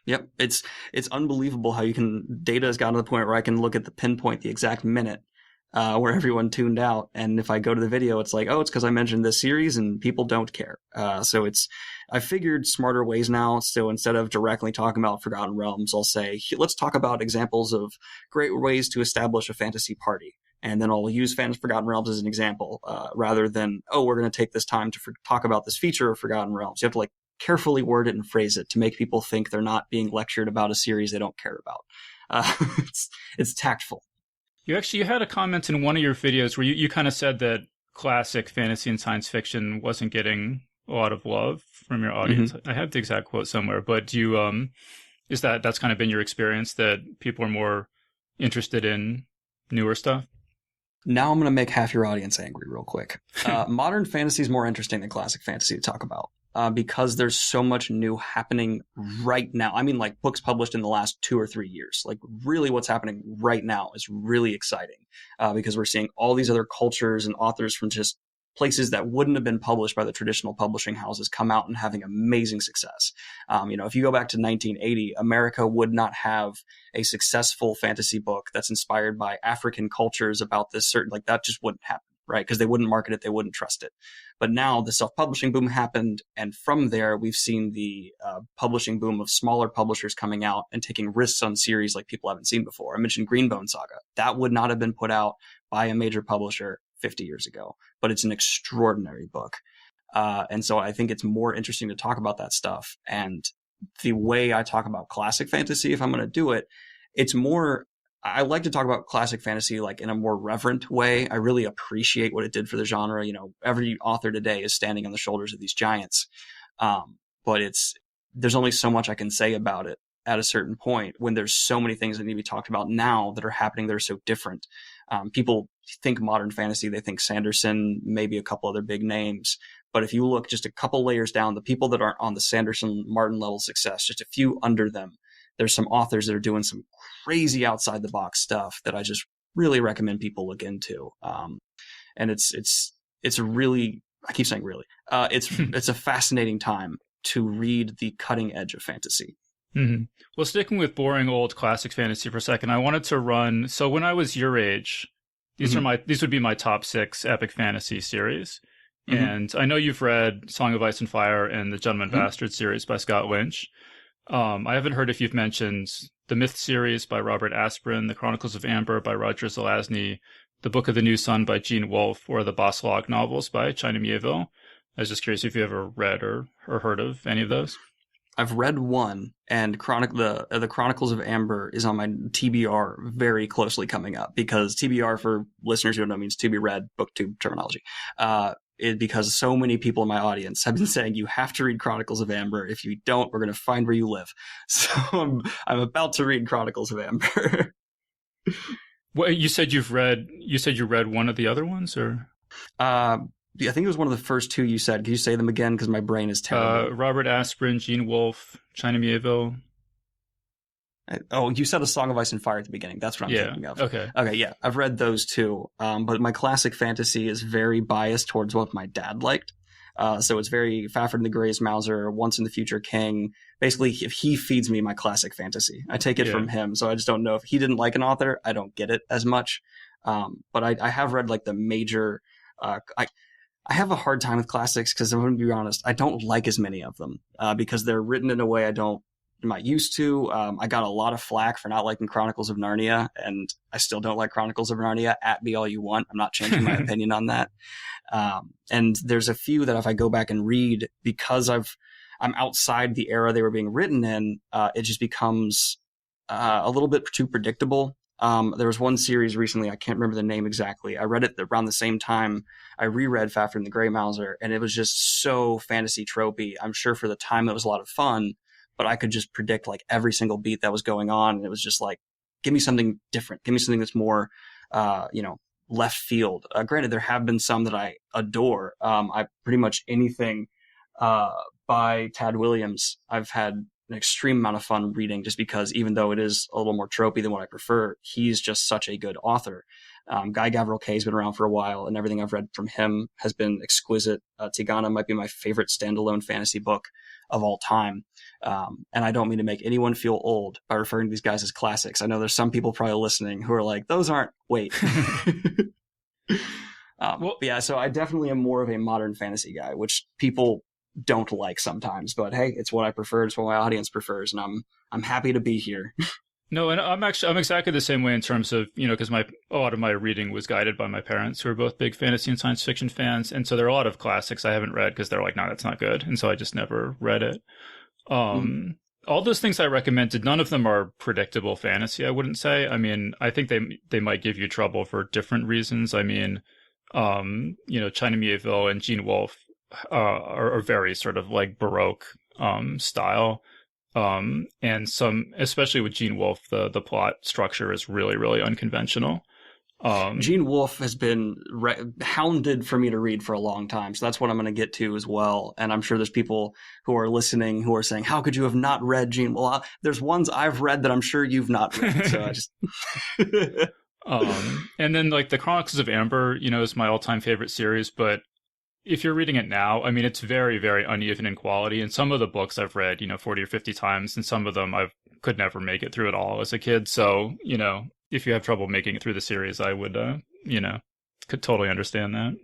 Yep. It's unbelievable how data has gotten to the point where I can look at the exact minute where everyone tuned out. And if I go to the video, it's it's because I mentioned this series and people don't care. So I figured smarter ways now. So instead of directly talking about Forgotten Realms, I'll say, let's talk about examples of great ways to establish a fantasy party. And then I'll use Forgotten Realms as an example, rather than, we're going to take this time to talk about this feature of Forgotten Realms. You have to carefully word it and phrase it to make people think they're not being lectured about a series they don't care about. It's tactful. You had a comment in one of your videos where you kind of said that classic fantasy and science fiction wasn't getting a lot of love from your audience. I have the exact quote somewhere, but do you is that's kind of been your experience that people are more interested in newer stuff? Now I'm going to make half your audience angry real quick. Modern fantasy is more interesting than classic fantasy to talk about because there's so much new happening right now. I mean, like books published in the last 2 or 3 years. Like really what's happening right now is really exciting because we're seeing all these other cultures and authors from just places that wouldn't have been published by the traditional publishing houses come out and having amazing success. If you go back to 1980, America would not have a successful fantasy book that's inspired by African cultures about this certain, like that just wouldn't happen, right? Because they wouldn't market it, they wouldn't trust it. But now the self-publishing boom happened, and from there we've seen the publishing boom of smaller publishers coming out and taking risks on series like people haven't seen before. I mentioned Greenbone Saga. That would not have been put out by a major publisher 50 years ago, but it's an extraordinary book. And so I think it's more interesting to talk about that stuff. And the way I talk about classic fantasy, if I'm going to do it, it's more, I like to talk about classic fantasy like in a more reverent way. I really appreciate what it did for the genre. Every author today is standing on the shoulders of these giants. But there's only so much I can say about it at a certain point when there's so many things that need to be talked about now that are happening that are so different. People think modern fantasy, they think Sanderson, maybe a couple other big names. But if you look just a couple layers down, the people that aren't on the Sanderson Martin level success, just a few under them, there's some authors that are doing some crazy outside the box stuff that I just really recommend people look into. And it's a really, I keep saying really, it's a fascinating time to read the cutting edge of fantasy. Mm-hmm. Well, sticking with boring old classic fantasy for a second, I wanted to run. So when I was your age, these would be my top 6 epic fantasy series. Mm-hmm. And I know you've read Song of Ice and Fire and the Gentleman Bastard series by Scott Lynch. I haven't heard if you've mentioned the Myth series by Robert Asprin, the Chronicles of Amber by Roger Zelazny, the Book of the New Sun by Gene Wolfe, or the Boss Log novels by China Miéville. I was just curious if you ever read or heard of any of those. I've read one, and the Chronicles of Amber is on my TBR very closely coming up, because TBR, for listeners who don't know, means to be read, BookTube terminology. Because so many people in my audience have been saying you have to read Chronicles of Amber. If you don't, we're going to find where you live. So I'm about to read Chronicles of Amber. Well, you said you read one of the other ones, or? I think it was one of the first 2 you said. Can you say them again? Because my brain is terrible. Robert Asprin, Gene Wolfe, China Miéville. Oh, you said A Song of Ice and Fire at the beginning. That's what I'm thinking of. Okay, yeah. I've read those too. But my classic fantasy is very biased towards what my dad liked. So it's very Fafhrd and the Grey's Mouser, Once in the Future King. Basically, if he feeds me my classic fantasy, I take it from him. So I just don't know if he didn't like an author, I don't get it as much. But I have read like the major, I have a hard time with classics because I'm going to be honest, I don't like as many of them because they're written in a way I'm not used to. I got a lot of flack for not liking Chronicles of Narnia, and I still don't like Chronicles of Narnia. At me all you want. I'm not changing my opinion on that. And there's a few that if I go back and read, because I'm outside the era they were being written in, it just becomes a little bit too predictable. There was one series recently, I can't remember the name exactly. I read it around the same time I reread Fafhrd and the Grey Mouser, and it was just so fantasy tropey. I'm sure for the time it was a lot of fun, but I could just predict like every single beat that was going on. And it was just like, give me something different. Give me something that's more, left field. Granted, there have been some that I adore. I pretty much anything, by Tad Williams, I've had an extreme amount of fun reading, just because even though it is a little more tropey than what I prefer, he's just such a good author. Guy Gavriel Kay's been around for a while, and everything I've read from him has been exquisite. Tigana might be my favorite standalone fantasy book of all time. And I don't mean to make anyone feel old by referring to these guys as classics. I know there's some people probably listening who are like, those aren't, wait. Yeah, so I definitely am more of a modern fantasy guy, which people don't like sometimes, but hey, it's what I prefer. It's what my audience prefers, and I'm happy to be here. No, and I'm exactly the same way in terms of, because a lot of my reading was guided by my parents, who are both big fantasy and science fiction fans, and so there are a lot of classics I haven't read because they're like, no, that's not good, and so I just never read it. all those things I recommended, none of them are predictable fantasy, I wouldn't say. I mean, I think they might give you trouble for different reasons. I mean, China Miéville and Gene Wolfe are very sort of like Baroque style. And some, especially with Gene Wolfe, the plot structure is really, really unconventional. Gene Wolfe has been hounded for me to read for a long time, so that's what I'm going to get to as well. And I'm sure there's people who are listening who are saying, "How could you have not read Gene?" Well, there's ones I've read that I'm sure you've not read. So I just. And then like the Chronicles of Amber, is my all-time favorite series. But if you're reading it now, I mean, it's very, very uneven in quality. And some of the books I've read, 40 or 50 times, and some of them I could never make it through at all as a kid. So, if you have trouble making it through the series, I would, could totally understand that.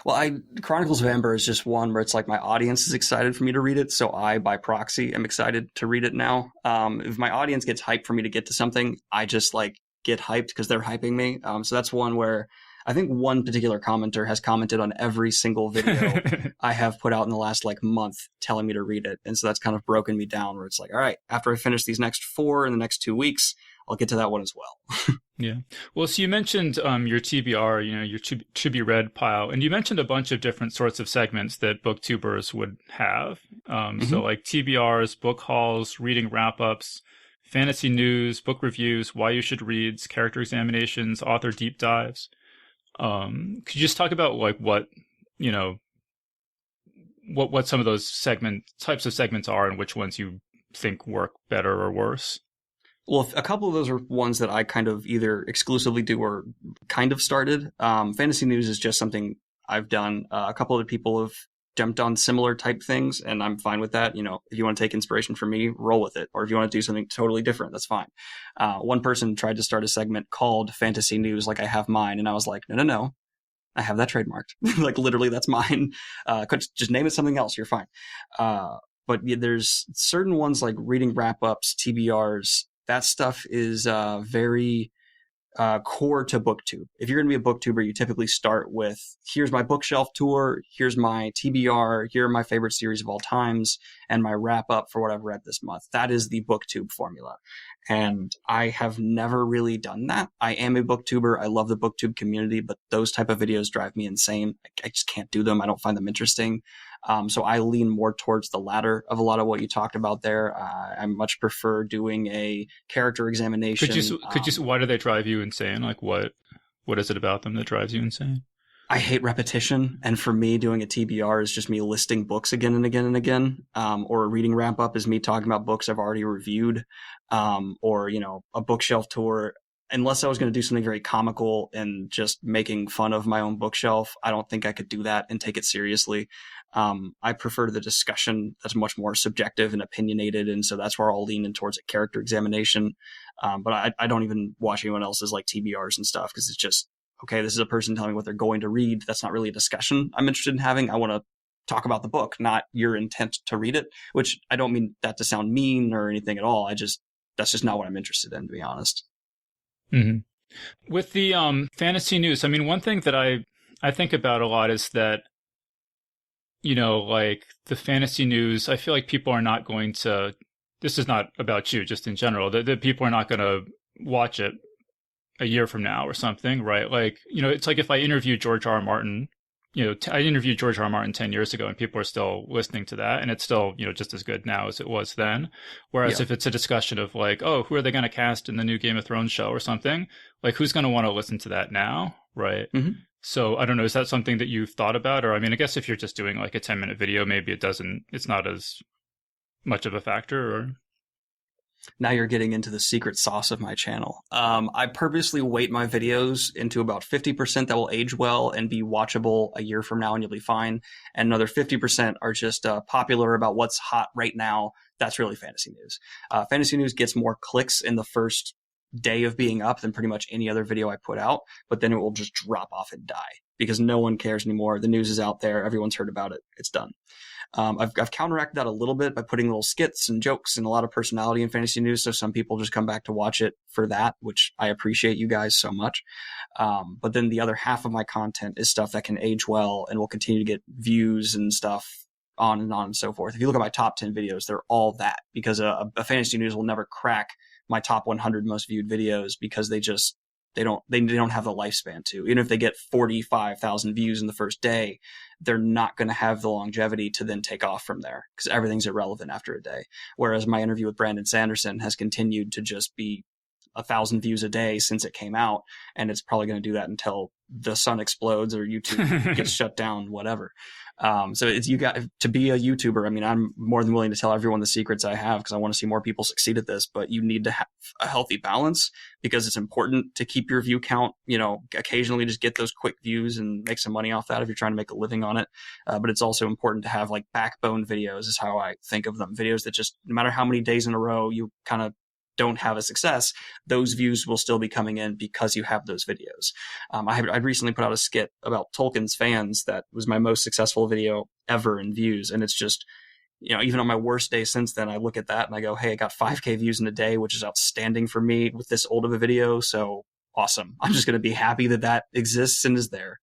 Well, Chronicles of Amber is just one where it's like my audience is excited for me to read it, so I, by proxy, am excited to read it now. If my audience gets hyped for me to get to something, I just like get hyped because they're hyping me. So that's one where I think one particular commenter has commented on every single video I have put out in the last like month telling me to read it. And so that's kind of broken me down where it's like, all right, after I finish these next 4 in the next 2 weeks, I'll get to that one as well. Yeah. Well, so you mentioned your TBR, your to be read pile, and you mentioned a bunch of different sorts of segments that booktubers would have. So like TBRs, book hauls, reading wrap-ups, fantasy news, book reviews, why you should read, character examinations, author deep dives. Could you just talk about like what some of those types of segments are and which ones you think work better or worse? Well, a couple of those are ones that I kind of either exclusively do or kind of started. Fantasy news is just something I've done. A couple of people have jumped on similar type things, and I'm fine with that. If you want to take inspiration from me, roll with it. Or if you want to do something totally different, that's fine. One person tried to start a segment called Fantasy News, like I have mine, and I was like, no. I have that trademarked. Like literally, that's mine. Just name it something else. You're fine. But yeah, there's certain ones like reading wrap-ups, TBRs. That stuff is very core to BookTube. If you're going to be a BookTuber, you typically start with, here's my bookshelf tour, here's my TBR, here are my favorite series of all times, and my wrap-up for what I've read this month. That is the BookTube formula. And I have never really done that. I am a BookTuber. I love the BookTube community, but those type of videos drive me insane. I just can't do them. I don't find them interesting. So I lean more towards the latter of a lot of what you talked about there. I much prefer doing a character examination. Why do they drive you insane? Like what is it about them that drives you insane? I hate repetition. And for me, doing a TBR is just me listing books again and again and again. Or a reading wrap up is me talking about books I've already reviewed. Or, a bookshelf tour. Unless I was going to do something very comical and just making fun of my own bookshelf, I don't think I could do that and take it seriously. I prefer the discussion that's much more subjective and opinionated. And so that's where I'll lean in towards a character examination. But I don't even watch anyone else's like TBRs and stuff because it's just, okay, this is a person telling me what they're going to read. That's not really a discussion I'm interested in having. I want to talk about the book, not your intent to read it, which I don't mean that to sound mean or anything at all. That's just not what I'm interested in, to be honest. Mm-hmm. With the fantasy news, I mean, one thing that I think about a lot is that, like the fantasy news, I feel like people are not going to, this is not about you, just in general, that people are not going to watch it a year from now or something, right? Like, it's like if I interview George R. R. Martin, I interviewed George R. R. Martin 10 years ago and people are still listening to that. And it's still, just as good now as it was then. Whereas if it's a discussion of like, oh, who are they going to cast in the new Game of Thrones show or something? Like, who's going to want to listen to that now? Right. Mm-hmm. So I don't know. Is that something that you've thought about? Or I mean, I guess if you're just doing like a 10-minute video, maybe it's not as much of a factor or. Now you're getting into the secret sauce of my channel. I purposely weight my videos into about 50% that will age well and be watchable a year from now and you'll be fine. And another 50% are just popular about what's hot right now. That's really fantasy news. Fantasy news gets more clicks in the first day of being up than pretty much any other video I put out, but then it will just drop off and die because no one cares anymore. The news is out there. Everyone's heard about it. It's done. I've counteracted that a little bit by putting little skits and jokes and a lot of personality in fantasy news. So some people just come back to watch it for that, which I appreciate you guys so much. But then the other half of my content is stuff that can age well and will continue to get views and stuff on and so forth. If you look at my top 10 videos, they're all that, because a fantasy news will never crack my top 100 most viewed videos, because they don't have the lifespan to. Even if they get 45,000 views in the first day, they're not going to have the longevity to then take off from there, because everything's irrelevant after a day. Whereas my interview with Brandon Sanderson has continued to just be 1,000 views a day since it came out, and it's probably going to do that until the sun explodes or YouTube gets shut down, whatever. So you got to be a YouTuber. I mean, I'm more than willing to tell everyone the secrets I have, because I want to see more people succeed at this, but you need to have a healthy balance, because it's important to keep your view count, occasionally just get those quick views and make some money off that if you're trying to make a living on it. But it's also important to have like backbone videos, is how I think of them. Videos that just, no matter how many days in a row you kind of don't have a success, those views will still be coming in because you have those videos. I recently put out a skit about Tolkien's fans that was my most successful video ever in views. And it's just, even on my worst day since then, I look at that and I go, hey, I got 5K views in a day, which is outstanding for me with this old of a video. So awesome. I'm just going to be happy that exists and is there.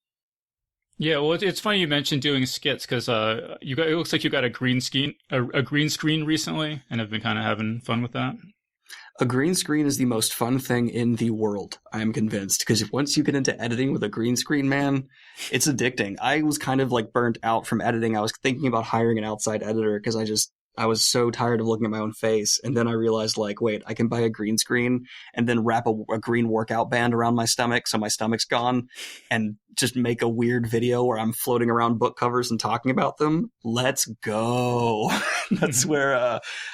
Yeah, well, it's funny you mentioned doing skits, because it looks like you got a green screen recently, and have been kind of having fun with that. A green screen is the most fun thing in the world, I am convinced, because once you get into editing with a green screen, man, it's addicting. I was kind of like burnt out from editing. I was thinking about hiring an outside editor, because I was so tired of looking at my own face. And then I realized, like, wait, I can buy a green screen and then wrap a green workout band around my stomach, so my stomach's gone, and just make a weird video where I'm floating around book covers and talking about them. Let's go. That's where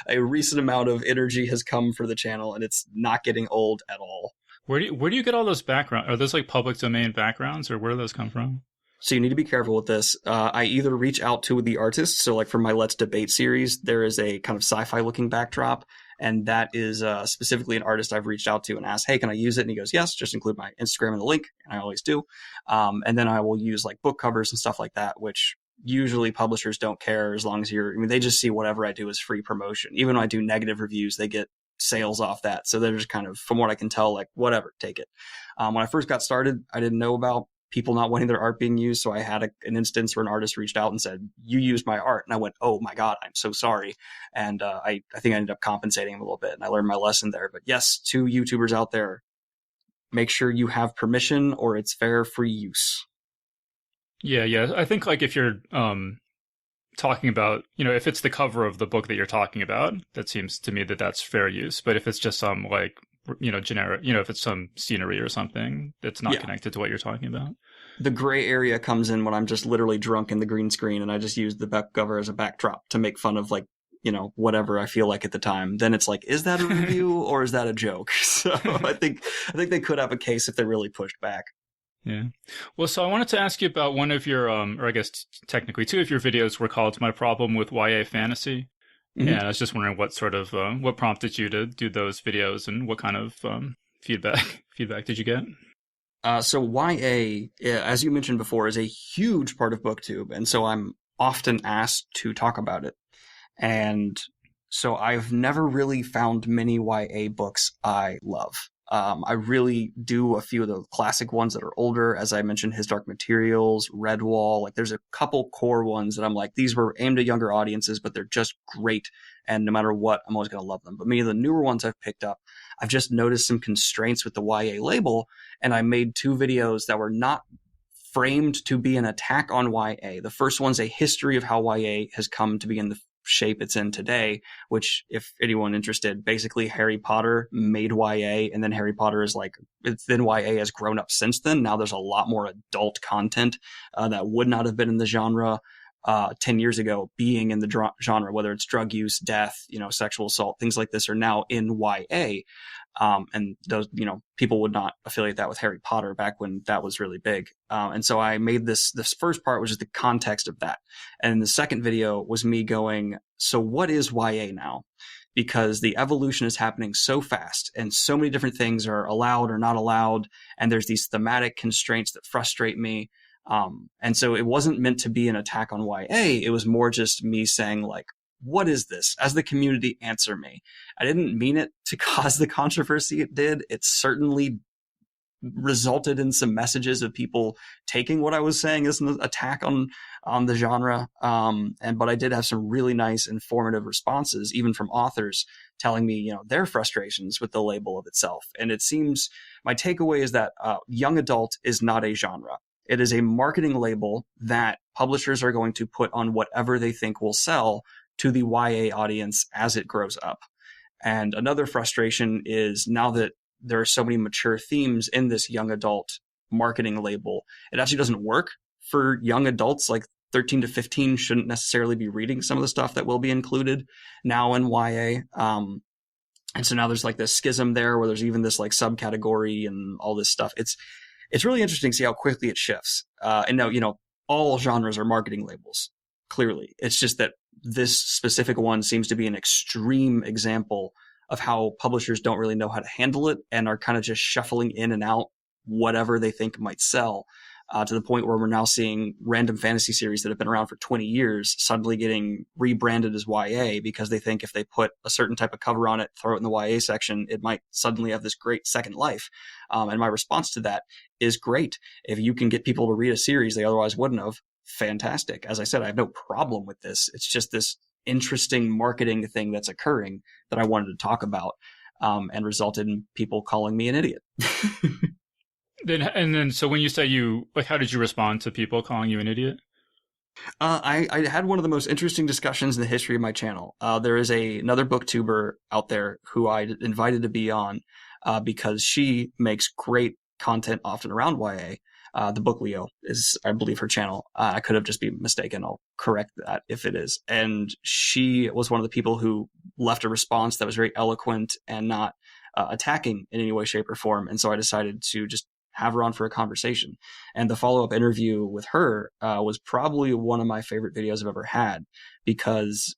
a recent amount of energy has come for the channel, and it's not getting old at all. Where do you get all those backgrounds? Are those like public domain backgrounds, or where do those come from? So you need to be careful with this. I either reach out to the artists. So like for my Let's Debate series, there is a kind of sci-fi looking backdrop. And that is specifically an artist I've reached out to and asked, hey, can I use it? And he goes, yes, just include my Instagram in the link. And I always do. And then I will use like book covers and stuff like that, which usually publishers don't care, as long as they just see whatever I do as free promotion. Even when I do negative reviews, they get sales off that. So they're just kind of, from what I can tell, like, whatever, take it. When I first got started, I didn't know about people not wanting their art being used. So I had an instance where an artist reached out and said, you used my art. And I went, oh my God, I'm so sorry. And I think I ended up compensating him a little bit, and I learned my lesson there. But yes, to YouTubers out there, make sure you have permission or it's fair free use. Yeah. I think like if you're talking about, if it's the cover of the book that you're talking about, that seems to me that that's fair use. But if it's just some like, generic, if it's some scenery or something that's not connected to what you're talking about. The gray area comes in when I'm just literally drunk in the green screen and I just use the back cover as a backdrop to make fun of, like, whatever I feel like at the time. Then it's like, is that a review or is that a joke? So I think they could have a case if they really pushed back. Yeah. Well, so I wanted to ask you about one of your, or I guess technically two of your videos were called My Problem with YA Fantasy. Mm-hmm. And I was just wondering what prompted you to do those videos, and what kind of feedback did you get? So YA, as you mentioned before, is a huge part of BookTube. And so I'm often asked to talk about it. And so I've never really found many YA books I love. I really do a few of the classic ones that are older, as I mentioned, His Dark Materials, Redwall. Like, there's a couple core ones that I'm like, these were aimed at younger audiences, but they're just great. And no matter what, I'm always going to love them. But many of the newer ones I've picked up, I've just noticed some constraints with the YA label. And I made two videos that were not framed to be an attack on YA. The first one's a history of how YA has come to be in the shape it's in today, which, if anyone interested, basically Harry Potter made YA, and then Harry Potter is like, then YA has grown up since then. Now there's a lot more adult content that would not have been in the genre 10 years ago, being in the genre, whether it's drug use, death, sexual assault, things like this are now in YA. And those, people would not affiliate that with Harry Potter back when that was really big. And so I made this first part, which is the context of that. And the second video was me going, so what is YA now? Because the evolution is happening so fast and so many different things are allowed or not allowed. And there's these thematic constraints that frustrate me. And so it wasn't meant to be an attack on YA. It was more just me saying, like, what is this? As the community, answer me. I didn't mean it to cause the controversy it did. It certainly resulted in some messages of people taking what I was saying as an attack on the genre. But I did have some really nice informative responses, even from authors telling me, their frustrations with the label of itself. And it seems my takeaway is that young adult is not a genre. It is a marketing label that publishers are going to put on whatever they think will sell to the YA audience as it grows up. And another frustration is now that there are so many mature themes in this young adult marketing label, it actually doesn't work for young adults. Like 13 to 15 shouldn't necessarily be reading some of the stuff that will be included now in YA. And so now there's like this schism there where there's even this like subcategory and all this stuff. It's really interesting to see how quickly it shifts. And now, all genres are marketing labels, clearly. It's just that this specific one seems to be an extreme example of how publishers don't really know how to handle it and are kind of just shuffling in and out whatever they think might sell, to the point where we're now seeing random fantasy series that have been around for 20 years suddenly getting rebranded as YA because they think if they put a certain type of cover on it, throw it in the YA section, it might suddenly have this great second life. And my response to that is great. If you can get people to read a series they otherwise wouldn't have, fantastic. As I said, I have no problem with this. It's just this interesting marketing thing that's occurring that I wanted to talk about, and resulted in people calling me an idiot. So when you say how did you respond to people calling you an idiot? I had one of the most interesting discussions in the history of my channel. There is another BookTuber out there who I invited to be on, because she makes great content often around YA. The Book Leo is, I believe, her channel. I could have just been mistaken. I'll correct that if it is. And she was one of the people who left a response that was very eloquent and not attacking in any way, shape, or form. And so I decided to just have her on for a conversation. And the follow-up interview with her was probably one of my favorite videos I've ever had, because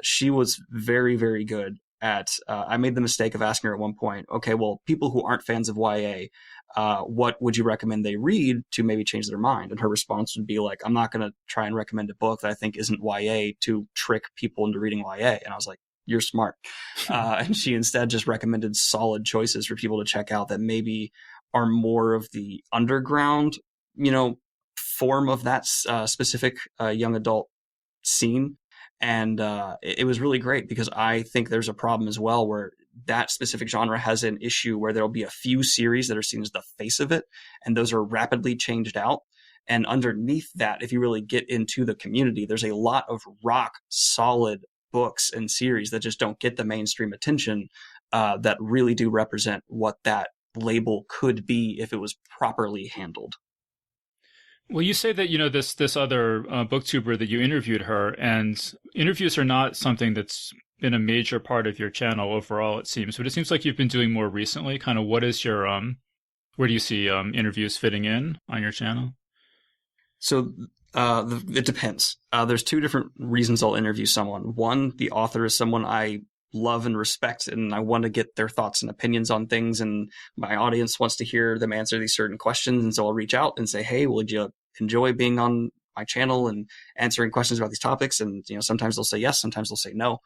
she was very, very good at, I made the mistake of asking her at one point, okay, well, people who aren't fans of YA, what would you recommend they read to maybe change their mind? And her response would be like, I'm not going to try and recommend a book that I think isn't YA to trick people into reading YA. And I was like, you're smart. And she instead just recommended solid choices for people to check out that maybe are more of the underground, form of that specific young adult scene. And it was really great, because I think there's a problem as well where that specific genre has an issue where there'll be a few series that are seen as the face of it, and those are rapidly changed out. And underneath that, if you really get into the community, there's a lot of rock solid books and series that just don't get the mainstream attention, that really do represent what that label could be if it was properly handled. Well, you say that, this other booktuber that you interviewed her, and interviews are not something that's been a major part of your channel overall, it seems. But it seems like you've been doing more recently. Kind of what is your, where do you see interviews fitting in on your channel? So it depends. There's two different reasons I'll interview someone. One, the author is someone I love and respect, and I want to get their thoughts and opinions on things, and my audience wants to hear them answer these certain questions. And so I'll reach out and say, hey, would you enjoy being on my channel and answering questions about these topics? And, sometimes they'll say yes, sometimes they'll say no.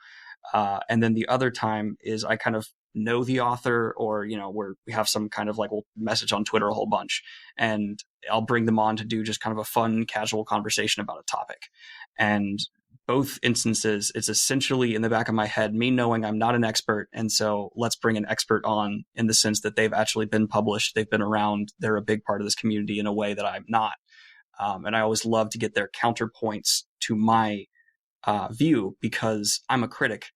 And then the other time is I kind of know the author, or, where we have some kind of like, we'll message on Twitter a whole bunch, and I'll bring them on to do just kind of a fun, casual conversation about a topic. And both instances, it's essentially in the back of my head, me knowing I'm not an expert. And so let's bring an expert on, in the sense that they've actually been published. They've been around. They're a big part of this community in a way that I'm not. And I always love to get their counterpoints to my view, because I'm a critic.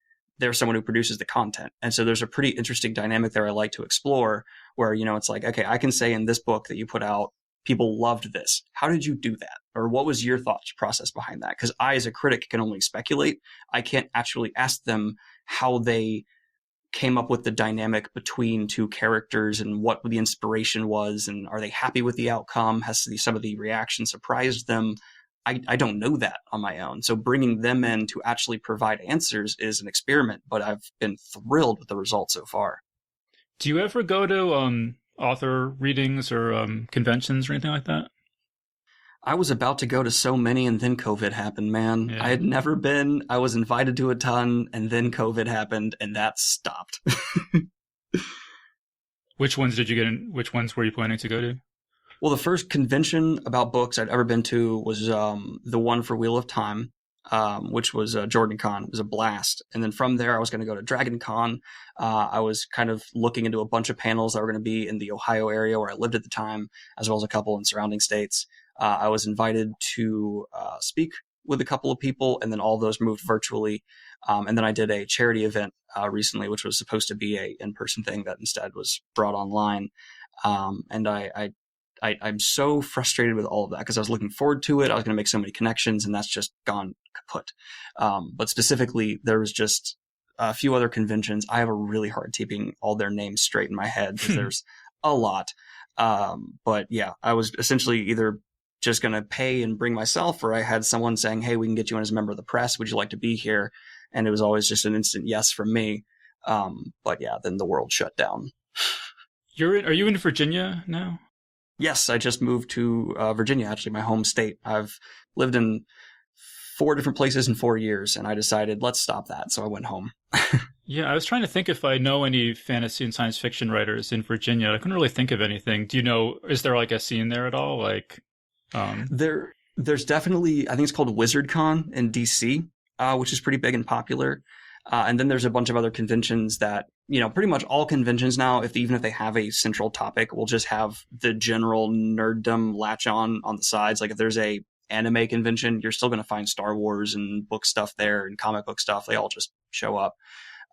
They're someone who produces the content. And so there's a pretty interesting dynamic there I like to explore, where, it's like, okay, I can say in this book that you put out, people loved this. How did you do that? Or what was your thought process behind that? Because I, as a critic, can only speculate. I can't actually ask them how they came up with the dynamic between two characters and what the inspiration was. And are they happy with the outcome? Has some of the reaction surprised them? I don't know that on my own. So bringing them in to actually provide answers is an experiment, but I've been thrilled with the results so far. Do you ever go to author readings or conventions or anything like that? I was about to go to so many, and then COVID happened, man. Yeah. I had never been. I was invited to a ton, and then COVID happened, and that stopped. Which ones did you get in? Which ones were you planning to go to? Well, the first convention about books I'd ever been to was the one for Wheel of Time, which was Jordan Con. It was a blast. And then from there, I was going to go to Dragon Con. I was kind of looking into a bunch of panels that were going to be in the Ohio area where I lived at the time, as well as a couple in surrounding states. I was invited to speak with a couple of people, and then all of those moved virtually. And then I did a charity event recently, which was supposed to be a in-person thing that instead was brought online. And I'm so frustrated with all of that because I was looking forward to it. I was going to make so many connections, and that's just gone kaput. But specifically, there was just a few other conventions. I have a really hard keeping all their names straight in my head because there's a lot. But yeah, I was essentially either just going to pay and bring myself, or I had someone saying, hey, we can get you in as a member of the press. Would you like to be here? And it was always just an instant yes from me. But yeah, then the world shut down. Are you in Virginia now? Yes, I just moved to Virginia, actually, my home state. I've lived in 4 different places in 4 years, and I decided, let's stop that. So I went home. Yeah, I was trying to think if I know any fantasy and science fiction writers in Virginia. I couldn't really think of anything. Do you know, is there like a scene there at all? Like, There's definitely, I think it's called WizardCon in DC, which is pretty big and popular. And then there's a bunch of other conventions that, pretty much all conventions now, even if they have a central topic, will just have the general nerddom latch on the sides. Like if there's a anime convention, you're still going to find Star Wars and book stuff there and comic book stuff. They all just show up.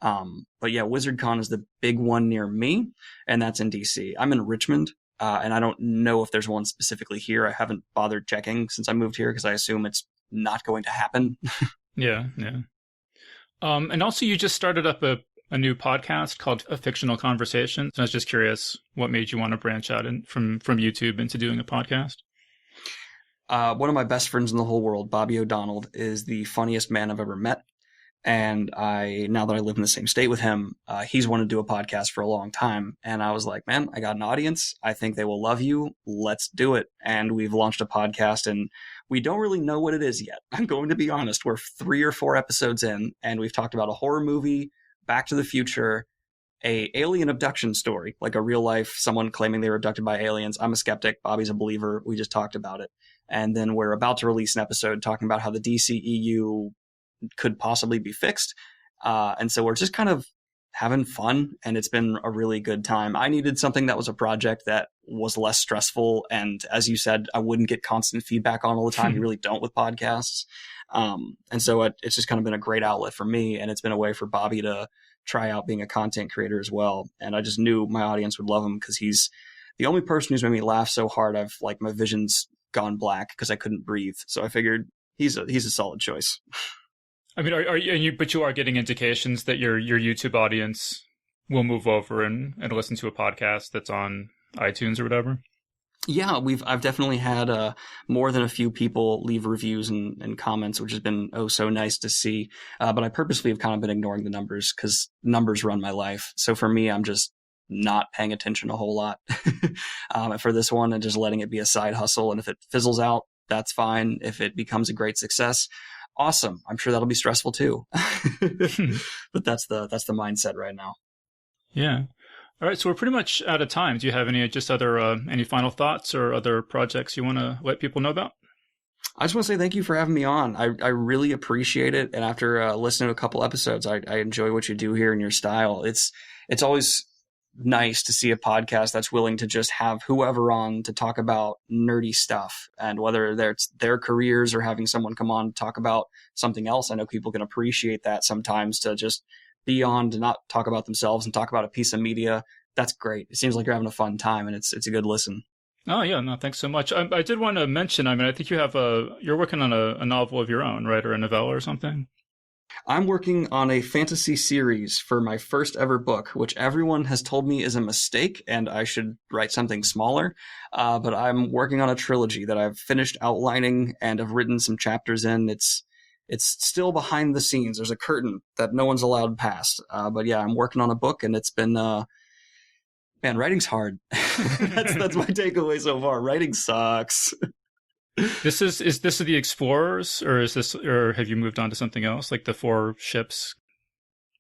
But yeah, WizardCon is the big one near me, and that's in DC. I'm in Richmond, and I don't know if there's one specifically here. I haven't bothered checking since I moved here because I assume it's not going to happen. Yeah. And also you just started up a new podcast called A Fictional Conversation. So I was just curious, what made you want to branch out from YouTube into doing a podcast? One of my best friends in the whole world, Bobby O'Donnell, is the funniest man I've ever met. And now that I live in the same state with him, he's wanted to do a podcast for a long time. And I was like, man, I got an audience. I think they will love you. Let's do it. And we've launched a podcast, and we don't really know what it is yet. I'm going to be honest. We're 3 or 4 episodes in, and we've talked about a horror movie, Back to the Future, a alien abduction story, like a real life, someone claiming they were abducted by aliens. I'm a skeptic. Bobby's a believer. We just talked about it. And then we're about to release an episode talking about how the DCEU could possibly be fixed. And so we're just kind of having fun, and it's been a really good time. I needed something that was a project that was less stressful. And as you said, I wouldn't get constant feedback on all the time. You really don't with podcasts. And so it's just kind of been a great outlet for me. And it's been a way for Bobby to try out being a content creator as well. And I just knew my audience would love him because he's the only person who's made me laugh so hard. My vision's gone black because I couldn't breathe. So I figured he's a solid choice. I mean, but you are getting indications that your YouTube audience will move over and listen to a podcast that's on iTunes or whatever. Yeah, I've definitely had more than a few people leave reviews and comments, which has been so nice to see. But I purposely have kind of been ignoring the numbers because numbers run my life. So for me, I'm just not paying attention a whole lot for this one and just letting it be a side hustle. And if it fizzles out, that's fine. If it becomes a great success, awesome. I'm sure that'll be stressful too. But that's the mindset right now. Yeah. All right. So we're pretty much out of time. Do you have any final thoughts or other projects you want to let people know about? I just want to say thank you for having me on. I really appreciate it. And after listening to a couple episodes, I enjoy what you do here in your style. It's always nice to see a podcast that's willing to just have whoever on to talk about nerdy stuff, and whether it's their careers or having someone come on to talk about something else. I know people can appreciate that sometimes, to just be on to not talk about themselves and talk about a piece of media. That's great. It seems like you're having a fun time, and it's a good listen. Oh yeah, no, thanks so much. I did want to mention, I think you have you're working on a novel of your own, right? Or a novella or something? I'm working on a fantasy series for my first ever book, which everyone has told me is a mistake and I should write something smaller. But I'm working on a trilogy that I've finished outlining and have written some chapters in. It's still behind the scenes. There's a curtain that no one's allowed past. But yeah, I'm working on a book, and it's been, man, writing's hard. That's my takeaway so far. Writing sucks. Is this the Explorers, or have you moved on to something else, like the 4 ships?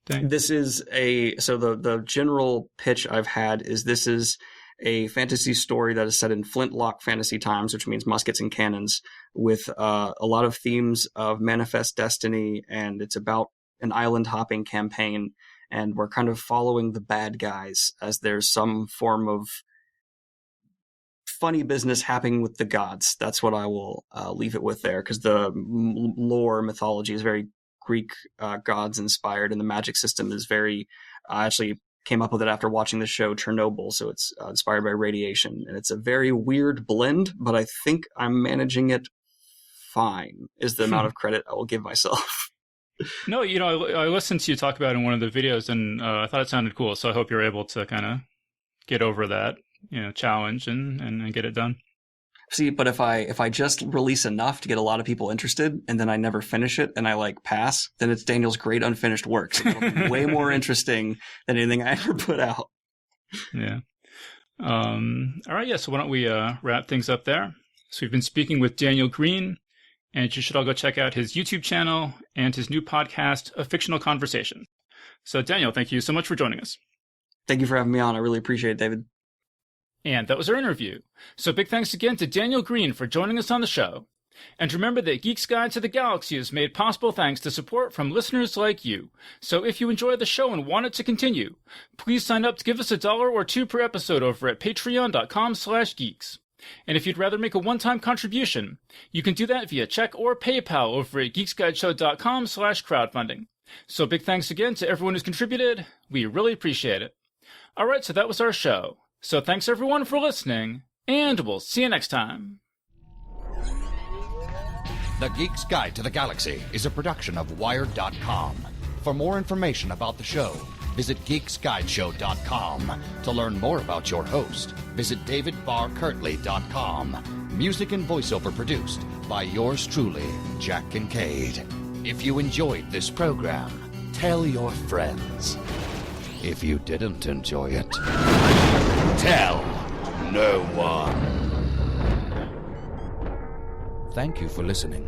thing? This is the general pitch I've had is this is a fantasy story that is set in flintlock fantasy times, which means muskets and cannons, with a lot of themes of manifest destiny, and it's about an island hopping campaign, and we're kind of following the bad guys as there's some form of funny business happening with the gods. That's what I will leave it with there, because the lore mythology is very Greek gods inspired, and the magic system is very actually came up with it after watching the show Chernobyl, so it's inspired by radiation, and it's a very weird blend, but I think I'm managing it fine, is the amount of credit I will give myself. No, I listened to you talk about it in one of the videos, and I thought it sounded cool, so I hope you're able to kind of get over that, challenge and get it done. See, but if I just release enough to get a lot of people interested, and then I never finish it, and I pass, then it's Daniel's great unfinished work. So it'll be way more interesting than anything I ever put out. Yeah. All right. Yeah. So why don't we wrap things up there? So we've been speaking with Daniel Greene, and you should all go check out his YouTube channel and his new podcast, A Fictional Conversation. So Daniel, thank you so much for joining us. Thank you for having me on. I really appreciate it, David. And that was our interview. So big thanks again to Daniel Greene for joining us on the show. And remember that Geek's Guide to the Galaxy is made possible thanks to support from listeners like you. So if you enjoy the show and want it to continue, please sign up to give us $1 or $2 per episode over at patreon.com/geeks. And if you'd rather make a one-time contribution, you can do that via check or PayPal over at geeksguideshow.com/crowdfunding. So big thanks again to everyone who's contributed. We really appreciate it. All right, so that was our show. So thanks everyone for listening, and we'll see you next time. The Geek's Guide to the Galaxy is a production of Wired.com. For more information about the show, visit geeksguideshow.com. To learn more about your host, visit davidbarrkirtley.com. Music and voiceover produced by yours truly, Jack Kincaid. If you enjoyed this program, tell your friends. If you didn't enjoy it, tell no one. Thank you for listening.